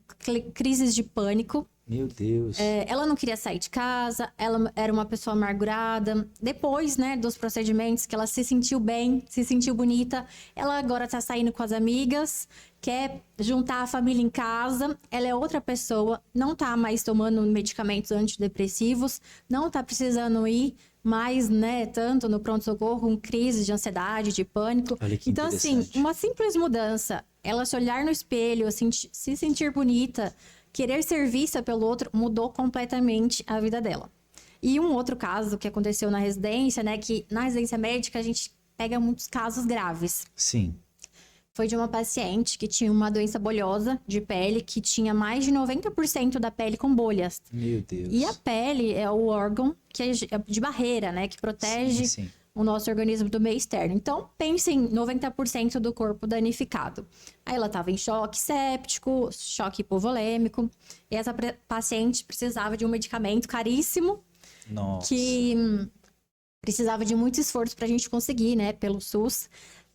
crises de pânico.
Meu Deus.
Ela não queria sair de casa, ela era uma pessoa amargurada. Depois, né, dos procedimentos, que ela se sentiu bem, se sentiu bonita, ela agora tá saindo com as amigas, quer juntar a família em casa, ela é outra pessoa, não tá mais tomando medicamentos antidepressivos, não tá precisando ir mais, né, tanto no pronto-socorro com crise de ansiedade, de pânico.
Olha que
então, assim, uma simples mudança, ela se olhar no espelho, se sentir bonita, querer ser vista pelo outro, mudou completamente a vida dela. E um outro caso que aconteceu na residência, né, que na residência médica a gente pega muitos casos graves.
Sim.
Foi de uma paciente que tinha uma doença bolhosa de pele, que tinha mais de 90% da pele com bolhas.
Meu Deus.
E a pele é o órgão que é de barreira, né, que protege o nosso organismo do meio externo. Então, pense em 90% do corpo danificado. Aí ela estava em choque séptico, choque hipovolêmico. E essa paciente precisava de um medicamento caríssimo.
Nossa.
Que precisava de muito esforço para a gente conseguir, né, pelo SUS.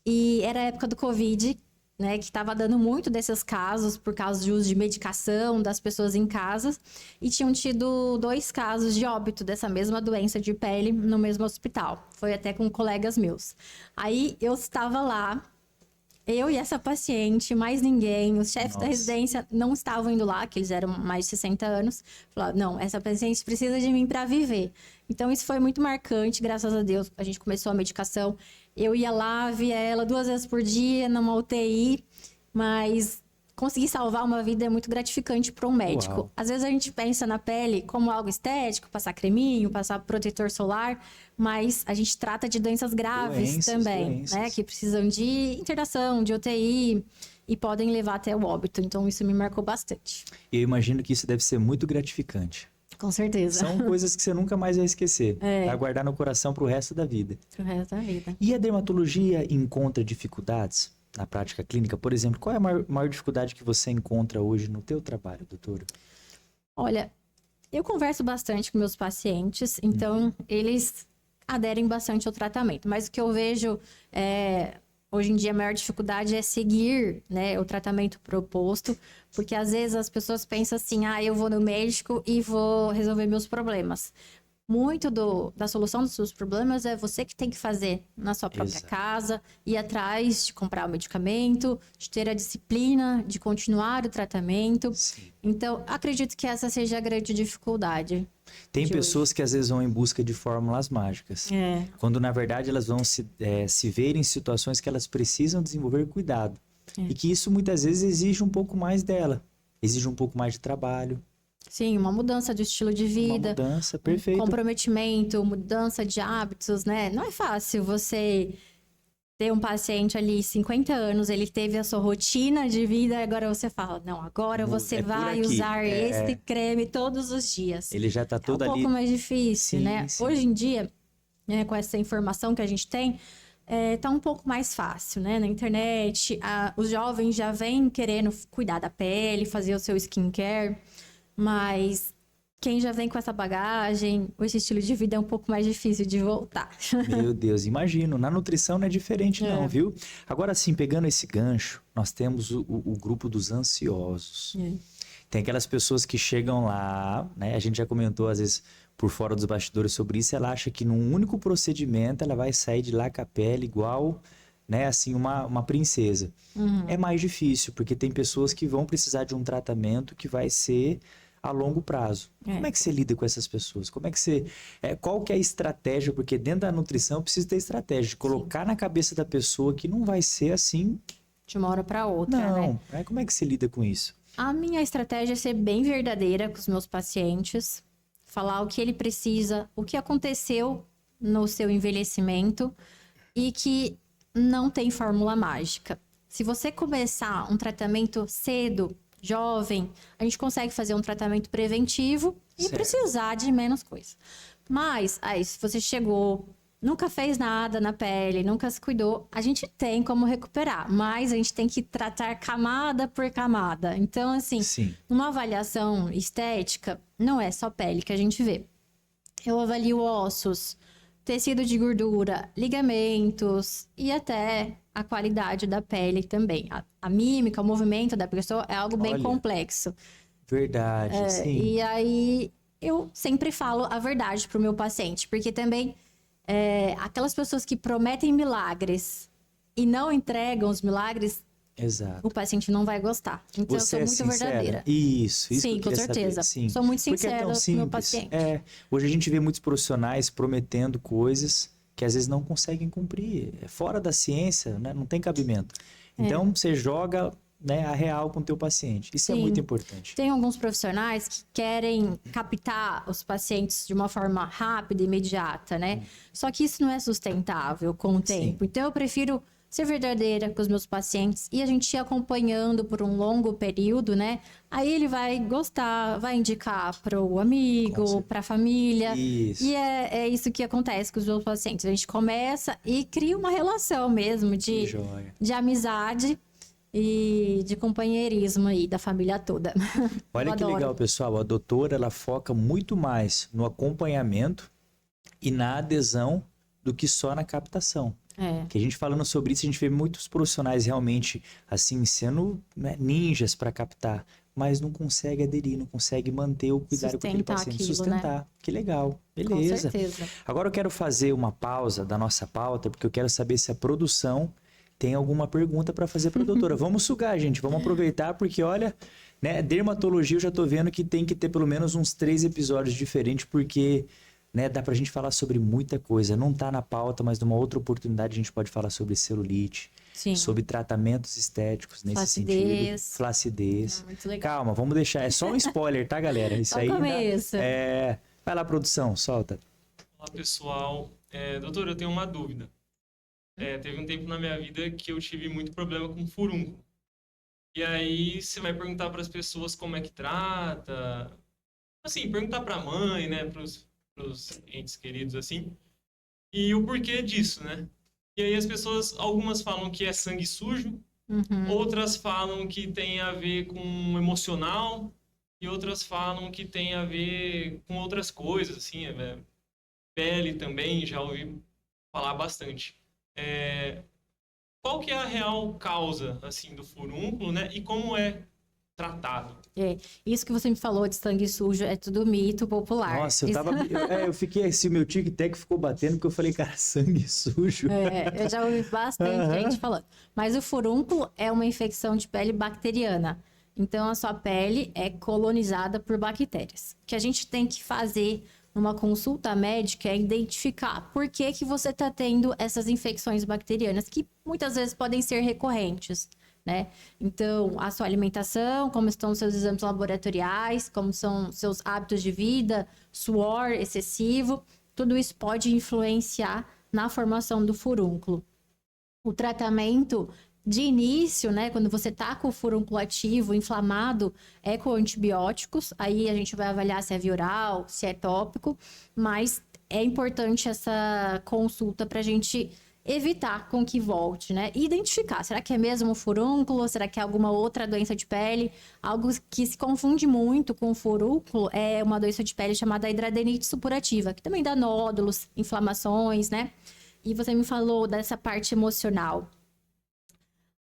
E era a época do Covid, né, que estava dando muito desses casos por causa de uso de medicação das pessoas em casa. E tinham tido 2 casos de óbito dessa mesma doença de pele no mesmo hospital. Foi até com colegas meus. Aí eu estava lá, eu e essa paciente, mais ninguém. Os chefes da residência não estavam indo lá, que eles eram mais de 60 anos. Falaram, não, essa paciente precisa de mim para viver. Então isso foi muito marcante, graças a Deus. A gente começou a medicação. Eu ia lá, via ela 2 vezes por dia, numa UTI, mas conseguir salvar uma vida é muito gratificante para um médico.
Uau.
Às vezes a gente pensa na pele como algo estético, passar creminho, passar protetor solar, mas a gente trata de doenças graves também, né? Que precisam de internação, de UTI. e podem levar até o óbito. Então, isso me marcou bastante.
Eu imagino que isso deve ser muito gratificante.
Com certeza.
São coisas que você nunca mais vai esquecer.
É.
Vai guardar no coração pro resto da vida.
Pro resto da vida.
E a dermatologia encontra dificuldades na prática clínica? Por exemplo, qual é a maior dificuldade que você encontra hoje no teu trabalho, doutora?
Olha, eu converso bastante com meus pacientes, então eles aderem bastante ao tratamento. Mas o que eu vejo hoje em dia a maior dificuldade é seguir, né, o tratamento proposto, porque às vezes as pessoas pensam assim, eu vou no médico e vou resolver meus problemas. Muito da solução dos seus problemas é você que tem que fazer na sua própria casa, ir atrás de comprar o medicamento, de ter a disciplina de continuar o tratamento.
Sim.
Então, acredito que essa seja a grande dificuldade.
Tem pessoas que às vezes vão em busca de fórmulas mágicas, quando na verdade elas vão se ver em situações que elas precisam desenvolver cuidado. E que isso muitas vezes exige um pouco mais dela, exige um pouco mais de trabalho.
Sim, uma mudança de estilo de vida.
Uma mudança, perfeito.
Comprometimento, mudança de hábitos, né? Não é fácil você ter um paciente ali, 50 anos, ele teve a sua rotina de vida, e agora você fala, não, agora você vai usar esse creme todos os dias.
Ele já tá todo ali.
É um pouco mais difícil,
Sim,
né?
sim.
Hoje em dia, né, com essa informação que a gente tem, tá um pouco mais fácil, né? Na internet, os jovens já vêm querendo cuidar da pele, fazer o seu skincare, mas quem já vem com essa bagagem, esse estilo de vida é um pouco mais difícil de voltar.
Meu Deus, imagino. Na nutrição não é diferente não, viu? Agora sim, pegando esse gancho, nós temos o grupo dos ansiosos. Tem aquelas pessoas que chegam lá, né? A gente já comentou às vezes por fora dos bastidores sobre isso, ela acha que num único procedimento ela vai sair de lá com a pele igual, né? Assim, uma princesa. É mais difícil, porque tem pessoas que vão precisar de um tratamento que vai ser a longo prazo. Como é que você lida com essas pessoas? Como é que você... qual que é a estratégia? Porque dentro da nutrição precisa ter estratégia, de colocar na cabeça da pessoa que não vai ser assim...
De uma hora para outra,
não,
né?
Como é que você lida com isso?
A minha estratégia é ser bem verdadeira com os meus pacientes, falar o que ele precisa, o que aconteceu no seu envelhecimento e que não tem fórmula mágica. Se você começar um tratamento cedo, jovem, a gente consegue fazer um tratamento preventivo e precisar de menos coisa. Mas, aí, se você chegou, nunca fez nada na pele, nunca se cuidou, a gente tem como recuperar, mas a gente tem que tratar camada por camada. Então, assim, numa avaliação estética, não é só pele que a gente vê. Eu avalio ossos, tecido de gordura, ligamentos e até a qualidade da pele também. A mímica, o movimento da pessoa é algo bem complexo.
Verdade, sim.
E aí, eu sempre falo a verdade pro meu paciente, porque também aquelas pessoas que prometem milagres e não entregam os milagres,
Exato.
o paciente não vai gostar. Então,
Você
eu sou muito verdadeira.
Isso
Sim,
que eu
com
queria
certeza.
saber. Sim.
Sou muito
Porque
sincera com o meu paciente.
Hoje a gente vê muitos profissionais prometendo coisas que às vezes não conseguem cumprir. É fora da ciência, né? Não tem cabimento. Então, você joga, né, a real com o teu paciente. Isso é muito importante.
Tem alguns profissionais que querem captar os pacientes de uma forma rápida e imediata, né? Só que isso não é sustentável com o tempo. Então, eu prefiro ser verdadeira com os meus pacientes e a gente ir acompanhando por um longo período, né? Aí ele vai gostar, vai indicar para o amigo, para a família.
Isso.
E é isso que acontece com os meus pacientes. A gente começa e cria uma relação mesmo de amizade e de companheirismo aí da família toda.
Olha que legal, pessoal. A doutora, ela foca muito mais no acompanhamento e na adesão do que só na captação. Que a gente falando sobre isso, a gente vê muitos profissionais realmente assim sendo, né, ninjas para captar, mas não consegue aderir, não consegue manter o cuidado com aquele paciente, sustentar. Né? Que legal, beleza.
Com certeza.
Agora eu quero fazer uma pausa da nossa pauta, porque eu quero saber se a produção tem alguma pergunta para fazer para a doutora. Vamos sugar, gente, vamos aproveitar, porque olha, né, dermatologia eu já tô vendo que tem que ter pelo menos uns 3 episódios diferentes, porque... né, dá pra gente falar sobre muita coisa. Não tá na pauta, mas numa outra oportunidade a gente pode falar sobre celulite, sobre tratamentos estéticos nesse sentido. Flacidez.
Muito legal.
Calma, vamos deixar. É só um spoiler, tá, galera? Isso aí.
Começo.
Vai lá, produção, solta.
Olá, pessoal. Doutor, eu tenho uma dúvida. Teve um tempo na minha vida que eu tive muito problema com furúnculo. E aí você vai perguntar para as pessoas como é que trata. Assim, perguntar para a mãe, né? Para os entes queridos, assim. E o porquê disso, né? E aí as pessoas, algumas falam que é sangue sujo,
Uhum.
outras falam que tem a ver com emocional, e outras falam que tem a ver com outras coisas, assim, pele também, já ouvi falar bastante. É, qual que é a real causa, assim, do furúnculo, né? E como é tratado?
É, isso que você me falou de sangue sujo é tudo mito popular.
Nossa,
Isso-
eu fiquei assim, meu tic-tac ficou batendo porque eu falei, cara, sangue sujo.
eu já ouvi bastante gente
Aham.
falando. Mas o furúnculo é uma infecção de pele bacteriana. Então, a sua pele é colonizada por bactérias. O que a gente tem que fazer numa consulta médica é identificar por que que você está tendo essas infecções bacterianas, que muitas vezes podem ser recorrentes, né? Então, a sua alimentação, como estão os seus exames laboratoriais, como são seus hábitos de vida, suor excessivo, tudo isso pode influenciar na formação do furúnculo. O tratamento de início, né, quando você tá com o furúnculo ativo, inflamado, é com antibióticos. Aí a gente vai avaliar se é via oral, se é tópico, mas é importante essa consulta para a gente evitar com que volte, né? E identificar, será que é mesmo furúnculo? Será que é alguma outra doença de pele? Algo que se confunde muito com furúnculo é uma doença de pele chamada hidradenite supurativa, que também dá nódulos, inflamações, né? E você me falou dessa parte emocional.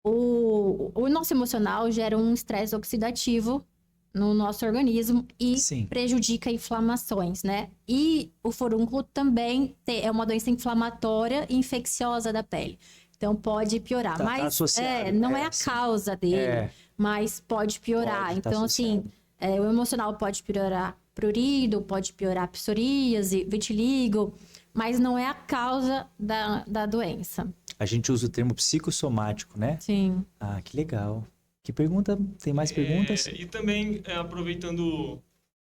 O nosso emocional gera um estresse oxidativo no nosso organismo e
Sim.
prejudica inflamações, né? E o furúnculo também é uma doença inflamatória e infecciosa da pele. Então pode piorar,
Tá
mas
associado.
não é a
Sim.
causa dele, mas pode piorar.
Pode, tá
Então, assim,
associado.
o emocional pode piorar prurido, pode piorar psoríase, vitiligo, mas não é a causa da doença.
A gente usa o termo psicossomático, né?
Sim.
Ah, que legal. Que pergunta? Tem mais perguntas?
E também, aproveitando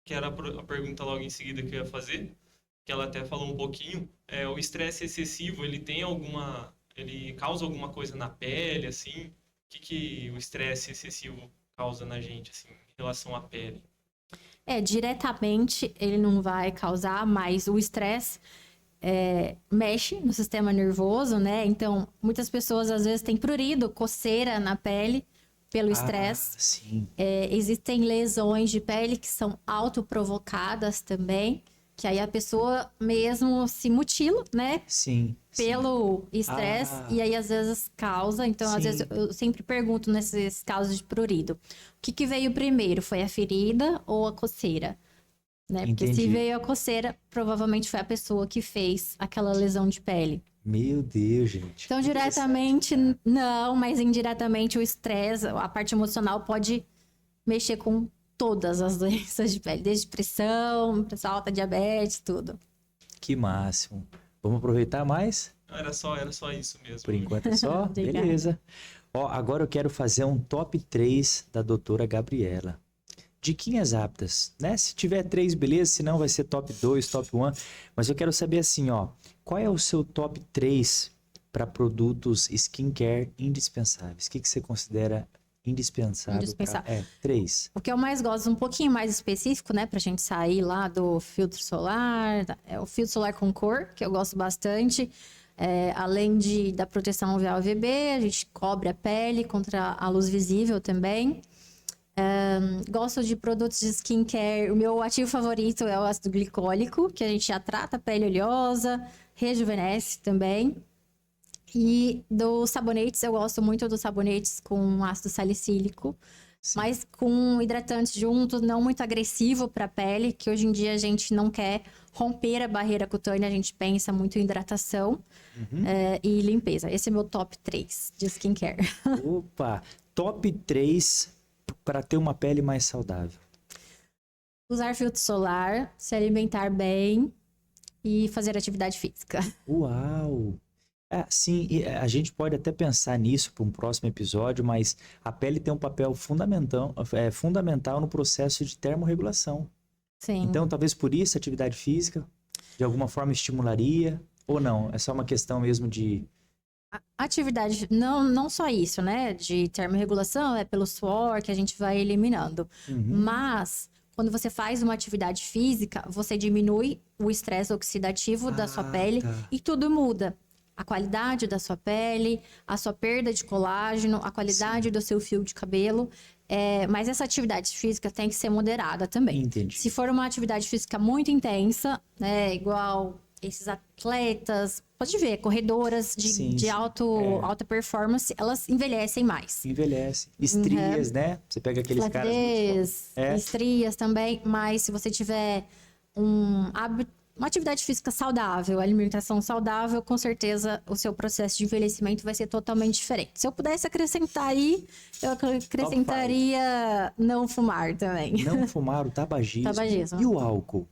que era a pergunta logo em seguida que eu ia fazer, que ela até falou um pouquinho, o estresse excessivo, ele causa alguma coisa na pele, assim? O que o estresse excessivo causa na gente, assim, em relação à pele?
Diretamente ele não vai causar, mas o estresse mexe no sistema nervoso, né? Então, muitas pessoas às vezes têm prurido, coceira na pele pelo estresse.
Sim.
Existem lesões de pele que são autoprovocadas também, que aí a pessoa mesmo se mutila, né?
Sim.
Pelo estresse, e aí às vezes causa. Então, às
Sim.
vezes eu sempre pergunto nesses casos de prurido: o que veio primeiro? Foi a ferida ou a coceira? Né? Porque se
Entendi.
veio a coceira, provavelmente foi a pessoa que fez aquela lesão de pele.
Meu Deus, gente.
Então, diretamente, não, mas indiretamente o estresse, a parte emocional pode mexer com todas as doenças de pele, desde pressão alta, diabetes, tudo.
Que máximo. Vamos aproveitar mais?
Era só isso mesmo.
Por enquanto é só?
Obrigada.
Beleza. Ó, agora eu quero fazer um top 3 da doutora Gabriela. Diquinhas aptas, né? Se tiver 3, beleza. Se não, vai ser top 2, top 1. Mas eu quero saber assim, ó. Qual é o seu top 3 para produtos skincare indispensáveis? O que você considera indispensável?
Indispensável.
3.
O que eu mais gosto, um pouquinho mais específico, né? Pra gente sair lá do filtro solar, é o filtro solar com cor, que eu gosto bastante. Além da proteção UVA e UVB, a gente cobre a pele contra a luz visível também. Gosto de produtos de skincare. O meu ativo favorito é o ácido glicólico, que a gente já trata a pele oleosa, rejuvenesce também. E dos sabonetes, eu gosto muito dos sabonetes com ácido salicílico, mas com hidratante junto, não muito agressivo para a pele, que hoje em dia a gente não quer romper a barreira cutânea, a gente pensa muito em hidratação e limpeza. Esse é meu top 3 de skincare.
Opa! Top 3 para ter uma pele mais saudável.
Usar filtro solar, se alimentar bem e fazer atividade física.
Uau! Sim, a gente pode até pensar nisso para um próximo episódio, mas a pele tem um papel fundamental no processo de termorregulação.
Sim.
Então, talvez por isso a atividade física de alguma forma estimularia, ou não? É só uma questão mesmo de
Atividade, não só isso, né? De termorregulação, é pelo suor que a gente vai eliminando. Mas, quando você faz uma atividade física, você diminui o estresse oxidativo da sua pele e tudo muda. A qualidade da sua pele, a sua perda de colágeno, a qualidade do seu fio de cabelo. Mas essa atividade física tem que ser moderada também.
Entendi.
Se for uma atividade física muito intensa, né? Igual esses atletas, pode ver, corredoras de alta performance, elas envelhecem mais.
Envelhece. Estrias, né? Você pega aqueles caras...
Flacidez, estrias também, mas se você tiver uma atividade física saudável, alimentação saudável, com certeza o seu processo de envelhecimento vai ser totalmente diferente. Se eu pudesse acrescentar aí, eu acrescentaria não fumar também.
Não fumar, o tabagismo.
Tabagismo.
E o álcool?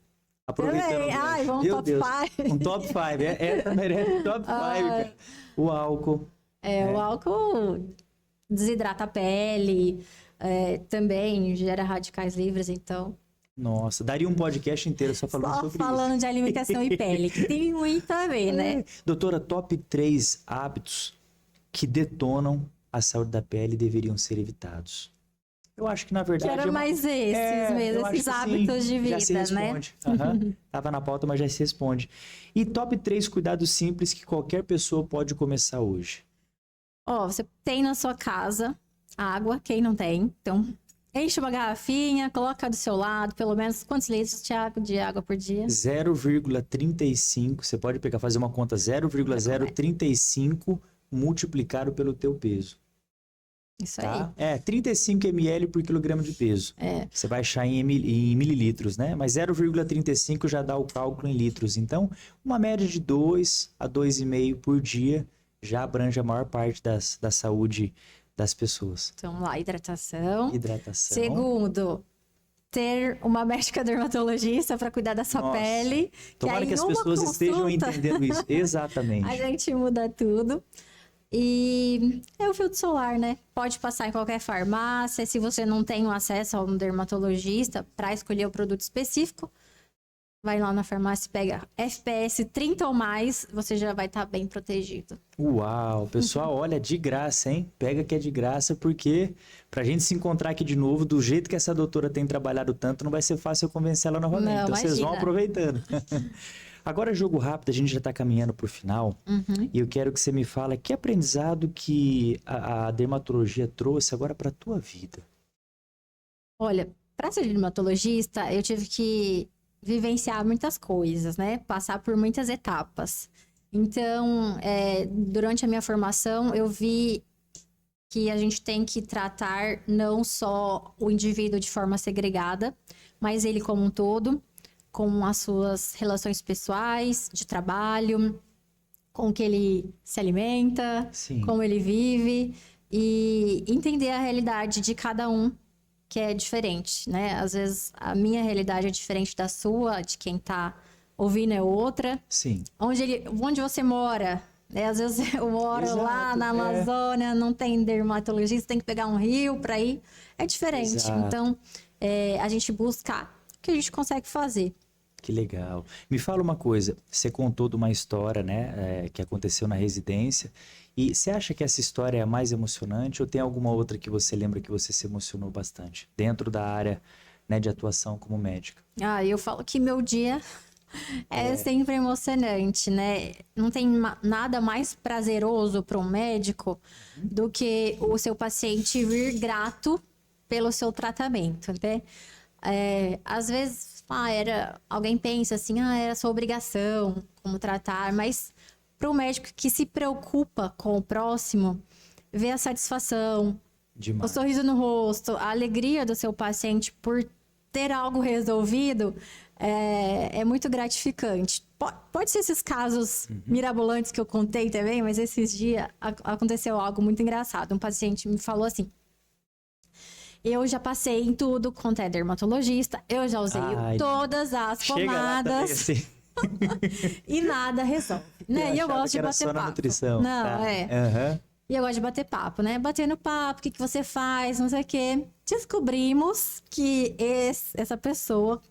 Aproveitando.
Também. Ai, vamos
Meu
top
Deus.
5.
Um top 5. Essa merece top 5, cara. O álcool.
O álcool desidrata a pele, também gera radicais livres, então...
Nossa, daria um podcast inteiro só falando sobre
falando de alimentação e pele, que tem muito a ver, né?
Doutora, top 3 hábitos que detonam a saúde da pele deveriam ser evitados. Eu acho que, na verdade...
Que era mais esses mesmo, esses hábitos de vida,
já se responde.
né?
Tava na pauta, mas já se responde. E top 3 cuidados simples que qualquer pessoa pode começar hoje.
Você tem na sua casa água, quem não tem? Então, enche uma garrafinha, coloca do seu lado, pelo menos quantos litros, Thiago, de água por dia?
0,35, você pode fazer uma conta 0,035 multiplicado pelo teu peso.
Isso
Tá?
aí.
35 ml por quilograma de peso. Você vai achar em mililitros, né? Mas 0,35 já dá o cálculo em litros. Então, uma média de 2 a 2,5 por dia já abrange a maior parte da saúde das pessoas.
Então, vamos lá, hidratação.
Hidratação.
Segundo, ter uma médica dermatologista para cuidar da sua pele.
Tomara que as pessoas estejam entendendo isso. Exatamente.
A gente muda tudo. E é o filtro solar, né? Pode passar em qualquer farmácia. Se você não tem acesso a um dermatologista para escolher o produto específico, vai lá na farmácia e pega FPS 30 ou mais, você já vai estar bem protegido.
Uau, pessoal, olha, de graça, hein? Pega que é de graça, porque pra gente se encontrar aqui de novo, do jeito que essa doutora tem trabalhado tanto, não vai ser fácil eu convencer ela novamente.
Não,
então
imagina.
vocês vão aproveitando. Agora, jogo rápido, a gente já está caminhando para o final. E eu quero que você me fale que aprendizado que a dermatologia trouxe agora para a tua vida.
Olha, para ser dermatologista, eu tive que vivenciar muitas coisas, né? Passar por muitas etapas. Então, durante a minha formação, eu vi que a gente tem que tratar não só o indivíduo de forma segregada, mas ele como um todo, com as suas relações pessoais, de trabalho, com o que ele se alimenta,
Sim.
como ele vive, e entender a realidade de cada um, que é diferente, né? Às vezes a minha realidade é diferente da sua, de quem tá ouvindo é outra.
Sim.
Onde você mora, né? Às vezes eu moro lá na Amazônia, não tem dermatologista, tem que pegar um rio para ir. É diferente.
Exato.
Então, a gente busca o que a gente consegue fazer.
Que legal. Me fala uma coisa, você contou de uma história, né, que aconteceu na residência, e você acha que essa história é a mais emocionante ou tem alguma outra que você lembra que você se emocionou bastante dentro da área, né, de atuação como médica?
Eu falo que meu dia é sempre emocionante, né? Não tem nada mais prazeroso para um médico do que o seu paciente vir grato pelo seu tratamento, né? Às vezes, alguém pensa assim, era sua obrigação, como tratar, mas para o médico que se preocupa com o próximo, ver a satisfação,
Demais.
o sorriso no rosto, a alegria do seu paciente por ter algo resolvido, é muito gratificante. Pode ser esses casos mirabolantes que eu contei também, mas esses dias aconteceu algo muito engraçado. Um paciente me falou assim: eu já passei em tudo quanto é dermatologista, eu já usei todas as pomadas e nada resolve, né? E eu gosto de bater papo.
Nutrição.
Não,
Uhum.
E eu gosto de bater papo, né? Batendo papo, o que você faz, não sei o quê. Descobrimos que essa pessoa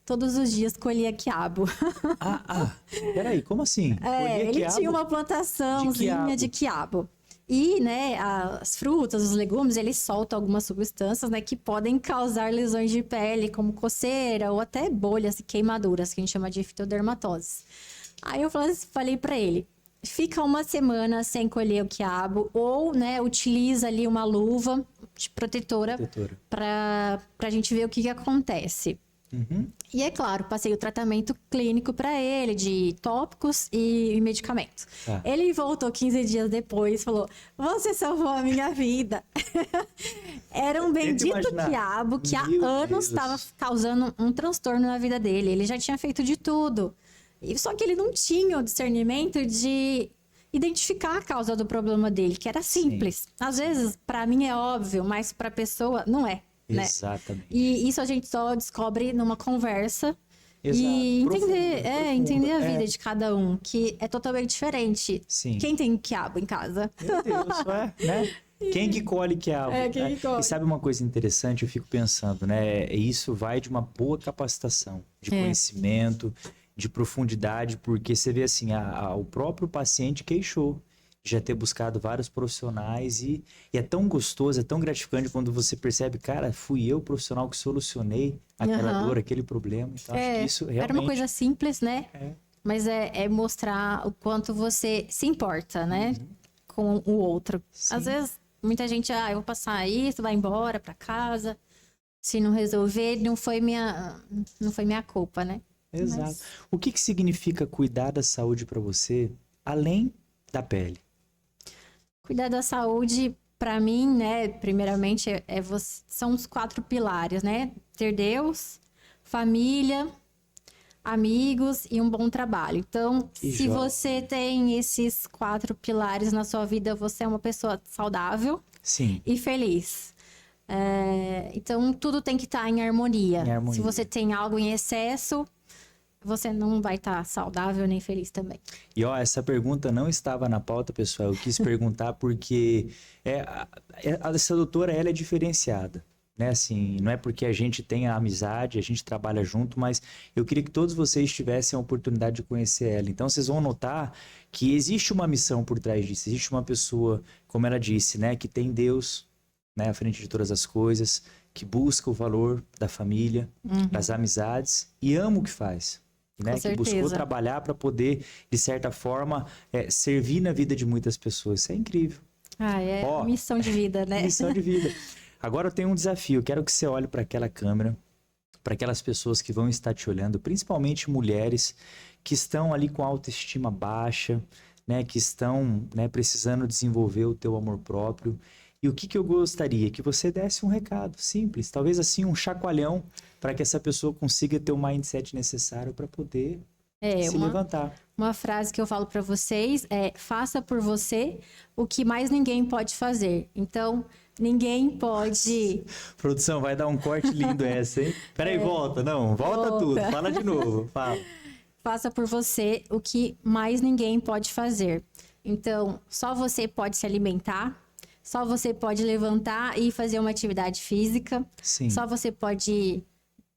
todos os dias colhia quiabo.
Peraí, como assim? Colhia
Ele
quiabo?
tinha uma plantaçãozinha de quiabo. E, né, as frutas, os legumes, eles soltam algumas substâncias, né, que podem causar lesões de pele, como coceira ou até bolhas e queimaduras, que a gente chama de fitodermatose. Aí eu falei pra ele, fica uma semana sem colher o quiabo ou, né, utiliza ali uma luva protetora. Pra gente ver o que acontece. E é claro, passei o tratamento clínico para ele, de tópicos e medicamentos. Ele voltou 15 dias depois e falou, você salvou a minha vida. Era um bendito quiabo que há anos estava causando um transtorno na vida dele. Ele já tinha feito de tudo. Só que ele não tinha o discernimento de identificar a causa do problema dele, que era simples. Às vezes, para mim é óbvio, mas para a pessoa não é. Né?
Exatamente.
E isso a gente só descobre numa conversa.
Exato.
E entender, entender a vida
É.
de cada um, que é totalmente diferente.
Sim.
Quem tem quiabo em casa?
Meu Deus, né? Quem que colhe quiabo?
Quem que colhe.
E sabe uma coisa interessante? Eu fico pensando, né? Isso vai de uma boa capacitação, de conhecimento, de profundidade, porque você vê assim, o próprio paciente queixou de já ter buscado vários profissionais e é tão gostoso, é tão gratificante quando você percebe, cara, fui eu o profissional que solucionei aquela dor, aquele problema. Então, acho que isso realmente...
Era uma coisa simples, né?
É.
Mas é mostrar o quanto você se importa, né? Com o outro.
Sim.
Às vezes, muita gente, eu vou passar isso, vai embora pra casa. Se não resolver, não foi minha culpa, né?
Exato.
Mas...
O que significa cuidar da saúde para você, além da pele?
Cuidar da saúde, para mim, né? Primeiramente, são os 4 pilares, né? Ter Deus, família, amigos e um bom trabalho. Então, se você tem esses 4 pilares na sua vida, você é uma pessoa saudável e feliz. Então, tudo tem que estar em harmonia. Se você tem algo em excesso, você não vai estar saudável nem feliz também.
E essa pergunta não estava na pauta, pessoal. Eu quis perguntar porque essa doutora, ela é diferenciada. Né? Assim, não é porque a gente tem a amizade, a gente trabalha junto, mas eu queria que todos vocês tivessem a oportunidade de conhecer ela. Então, vocês vão notar que existe uma missão por trás disso. Existe uma pessoa, como ela disse, né? Que tem Deus, né? À frente de todas as coisas, que busca o valor da família, das amizades e ama o que faz. Né, que buscou trabalhar para poder, de certa forma, servir na vida de muitas pessoas. Isso é incrível.
Missão de vida, né?
Missão de vida. Agora eu tenho um desafio. Eu quero que você olhe para aquela câmera, para aquelas pessoas que vão estar te olhando, principalmente mulheres que estão ali com autoestima baixa, né, que estão, né, precisando desenvolver o teu amor próprio. E o que eu gostaria? Que você desse um recado simples, talvez assim um chacoalhão, para que essa pessoa consiga ter o mindset necessário para poder se levantar.
Uma frase que eu falo para vocês é: faça por você o que mais ninguém pode fazer. Então, ninguém pode...
Produção, vai dar um corte lindo essa, hein? Peraí, volta tudo, fala de novo, fala.
Faça por você o que mais ninguém pode fazer. Então, só você pode se alimentar, só você pode levantar e fazer uma atividade física.
Sim.
Só você pode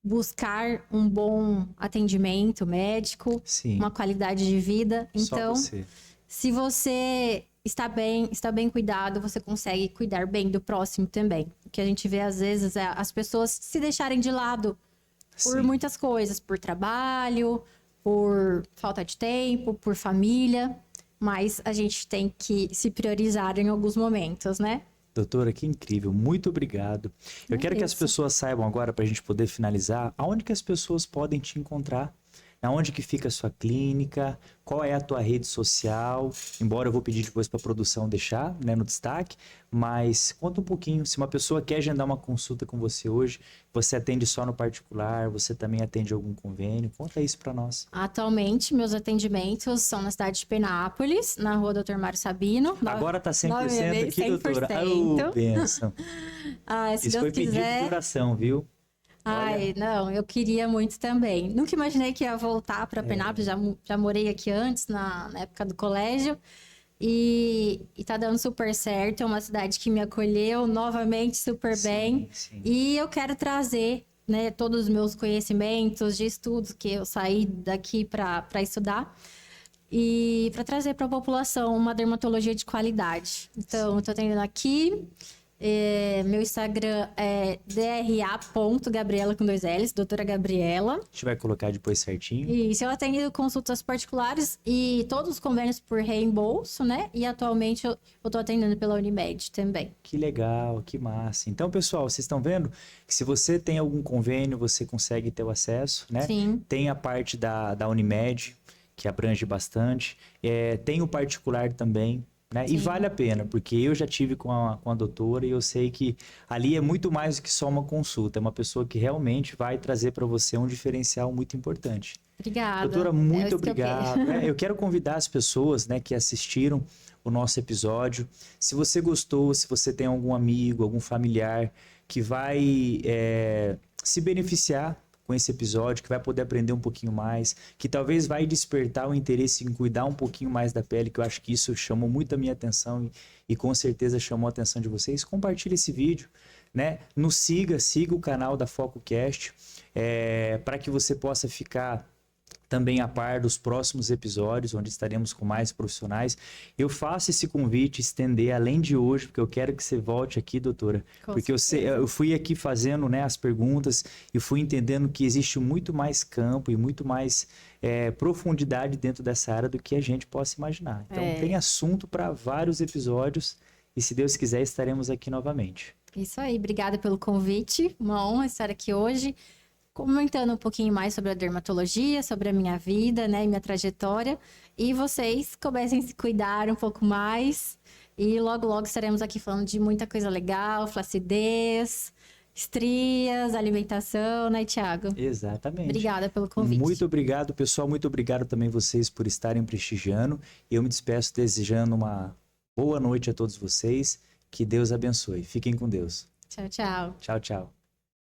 buscar um bom atendimento médico, uma qualidade de vida. Então, se você está bem cuidado, você consegue cuidar bem do próximo também. O que a gente vê às vezes é as pessoas se deixarem de lado por muitas coisas, por trabalho, por falta de tempo, por família. Mas a gente tem que se priorizar em alguns momentos, né?
Doutora, que incrível. Muito obrigado. Eu quero que as pessoas saibam agora, para a gente poder finalizar, aonde que as pessoas podem te encontrar? Aonde que fica a sua clínica? Qual é a tua rede social? Embora eu vou pedir depois para a produção deixar, né, no destaque, mas conta um pouquinho. Se uma pessoa quer agendar uma consulta com você hoje, você atende só no particular? Você também atende algum convênio? Conta isso para nós.
Atualmente, meus atendimentos são na cidade de Penápolis, na rua Dr. Mário Sabino.
Agora tá 100% aqui, 100%. Doutora. Bênção.
Se
isso
Deus
foi
quiser...
pedido de oração, viu?
Não, eu queria muito também. Nunca imaginei que ia voltar para Penápolis, já morei aqui antes, na época do colégio, e tá dando super certo. É uma cidade que me acolheu novamente super bem. E eu quero trazer né, todos os meus conhecimentos de estudos que eu saí daqui para estudar e para trazer para a população uma dermatologia de qualidade. Então, eu estou atendendo aqui. Meu Instagram é dra.gabriela com 2 L's, doutora Gabriela.
A gente vai colocar depois certinho.
E eu atendo consultas particulares e todos os convênios por reembolso, né? E atualmente eu tô atendendo pela Unimed também.
Que legal, que massa. Então, pessoal, vocês estão vendo que se você tem algum convênio, você consegue ter o acesso, né?
Sim.
Tem a parte da Unimed, que abrange bastante. Tem o particular também, né? E
Sim.
vale a pena, porque eu já tive com a doutora e eu sei que ali é muito mais do que só uma consulta. É uma pessoa que realmente vai trazer para você um diferencial muito importante.
Obrigada.
Doutora,
É
muito
isso que eu quero.
obrigado. Eu quero convidar as pessoas, né, que assistiram o nosso episódio. Se você gostou, se você tem algum amigo, algum familiar que vai se beneficiar com esse episódio, que vai poder aprender um pouquinho mais, que talvez vai despertar o interesse em cuidar um pouquinho mais da pele, que eu acho que isso chamou muito a minha atenção e com certeza chamou a atenção de vocês, compartilhe esse vídeo, né? Nos siga o canal da FocoCast, para que você possa ficar também a par dos próximos episódios, onde estaremos com mais profissionais. Eu faço esse convite, estender além de hoje, porque eu quero que você volte aqui, doutora. Porque eu fui aqui fazendo, né, as perguntas e fui entendendo que existe muito mais campo e muito mais profundidade dentro dessa área do que a gente possa imaginar. Então, tem assunto para vários episódios e, se Deus quiser, estaremos aqui novamente.
Isso aí, obrigada pelo convite. Uma honra estar aqui hoje, comentando um pouquinho mais sobre a dermatologia, sobre a minha vida, né, minha trajetória. E vocês comecem a se cuidar um pouco mais. E logo, logo estaremos aqui falando de muita coisa legal, flacidez, estrias, alimentação, né, Thiago?
Exatamente.
Obrigada pelo convite.
Muito obrigado, pessoal. Muito obrigado também vocês por estarem prestigiando. Eu me despeço desejando uma boa noite a todos vocês. Que Deus abençoe. Fiquem com Deus.
Tchau, tchau.
Tchau, tchau.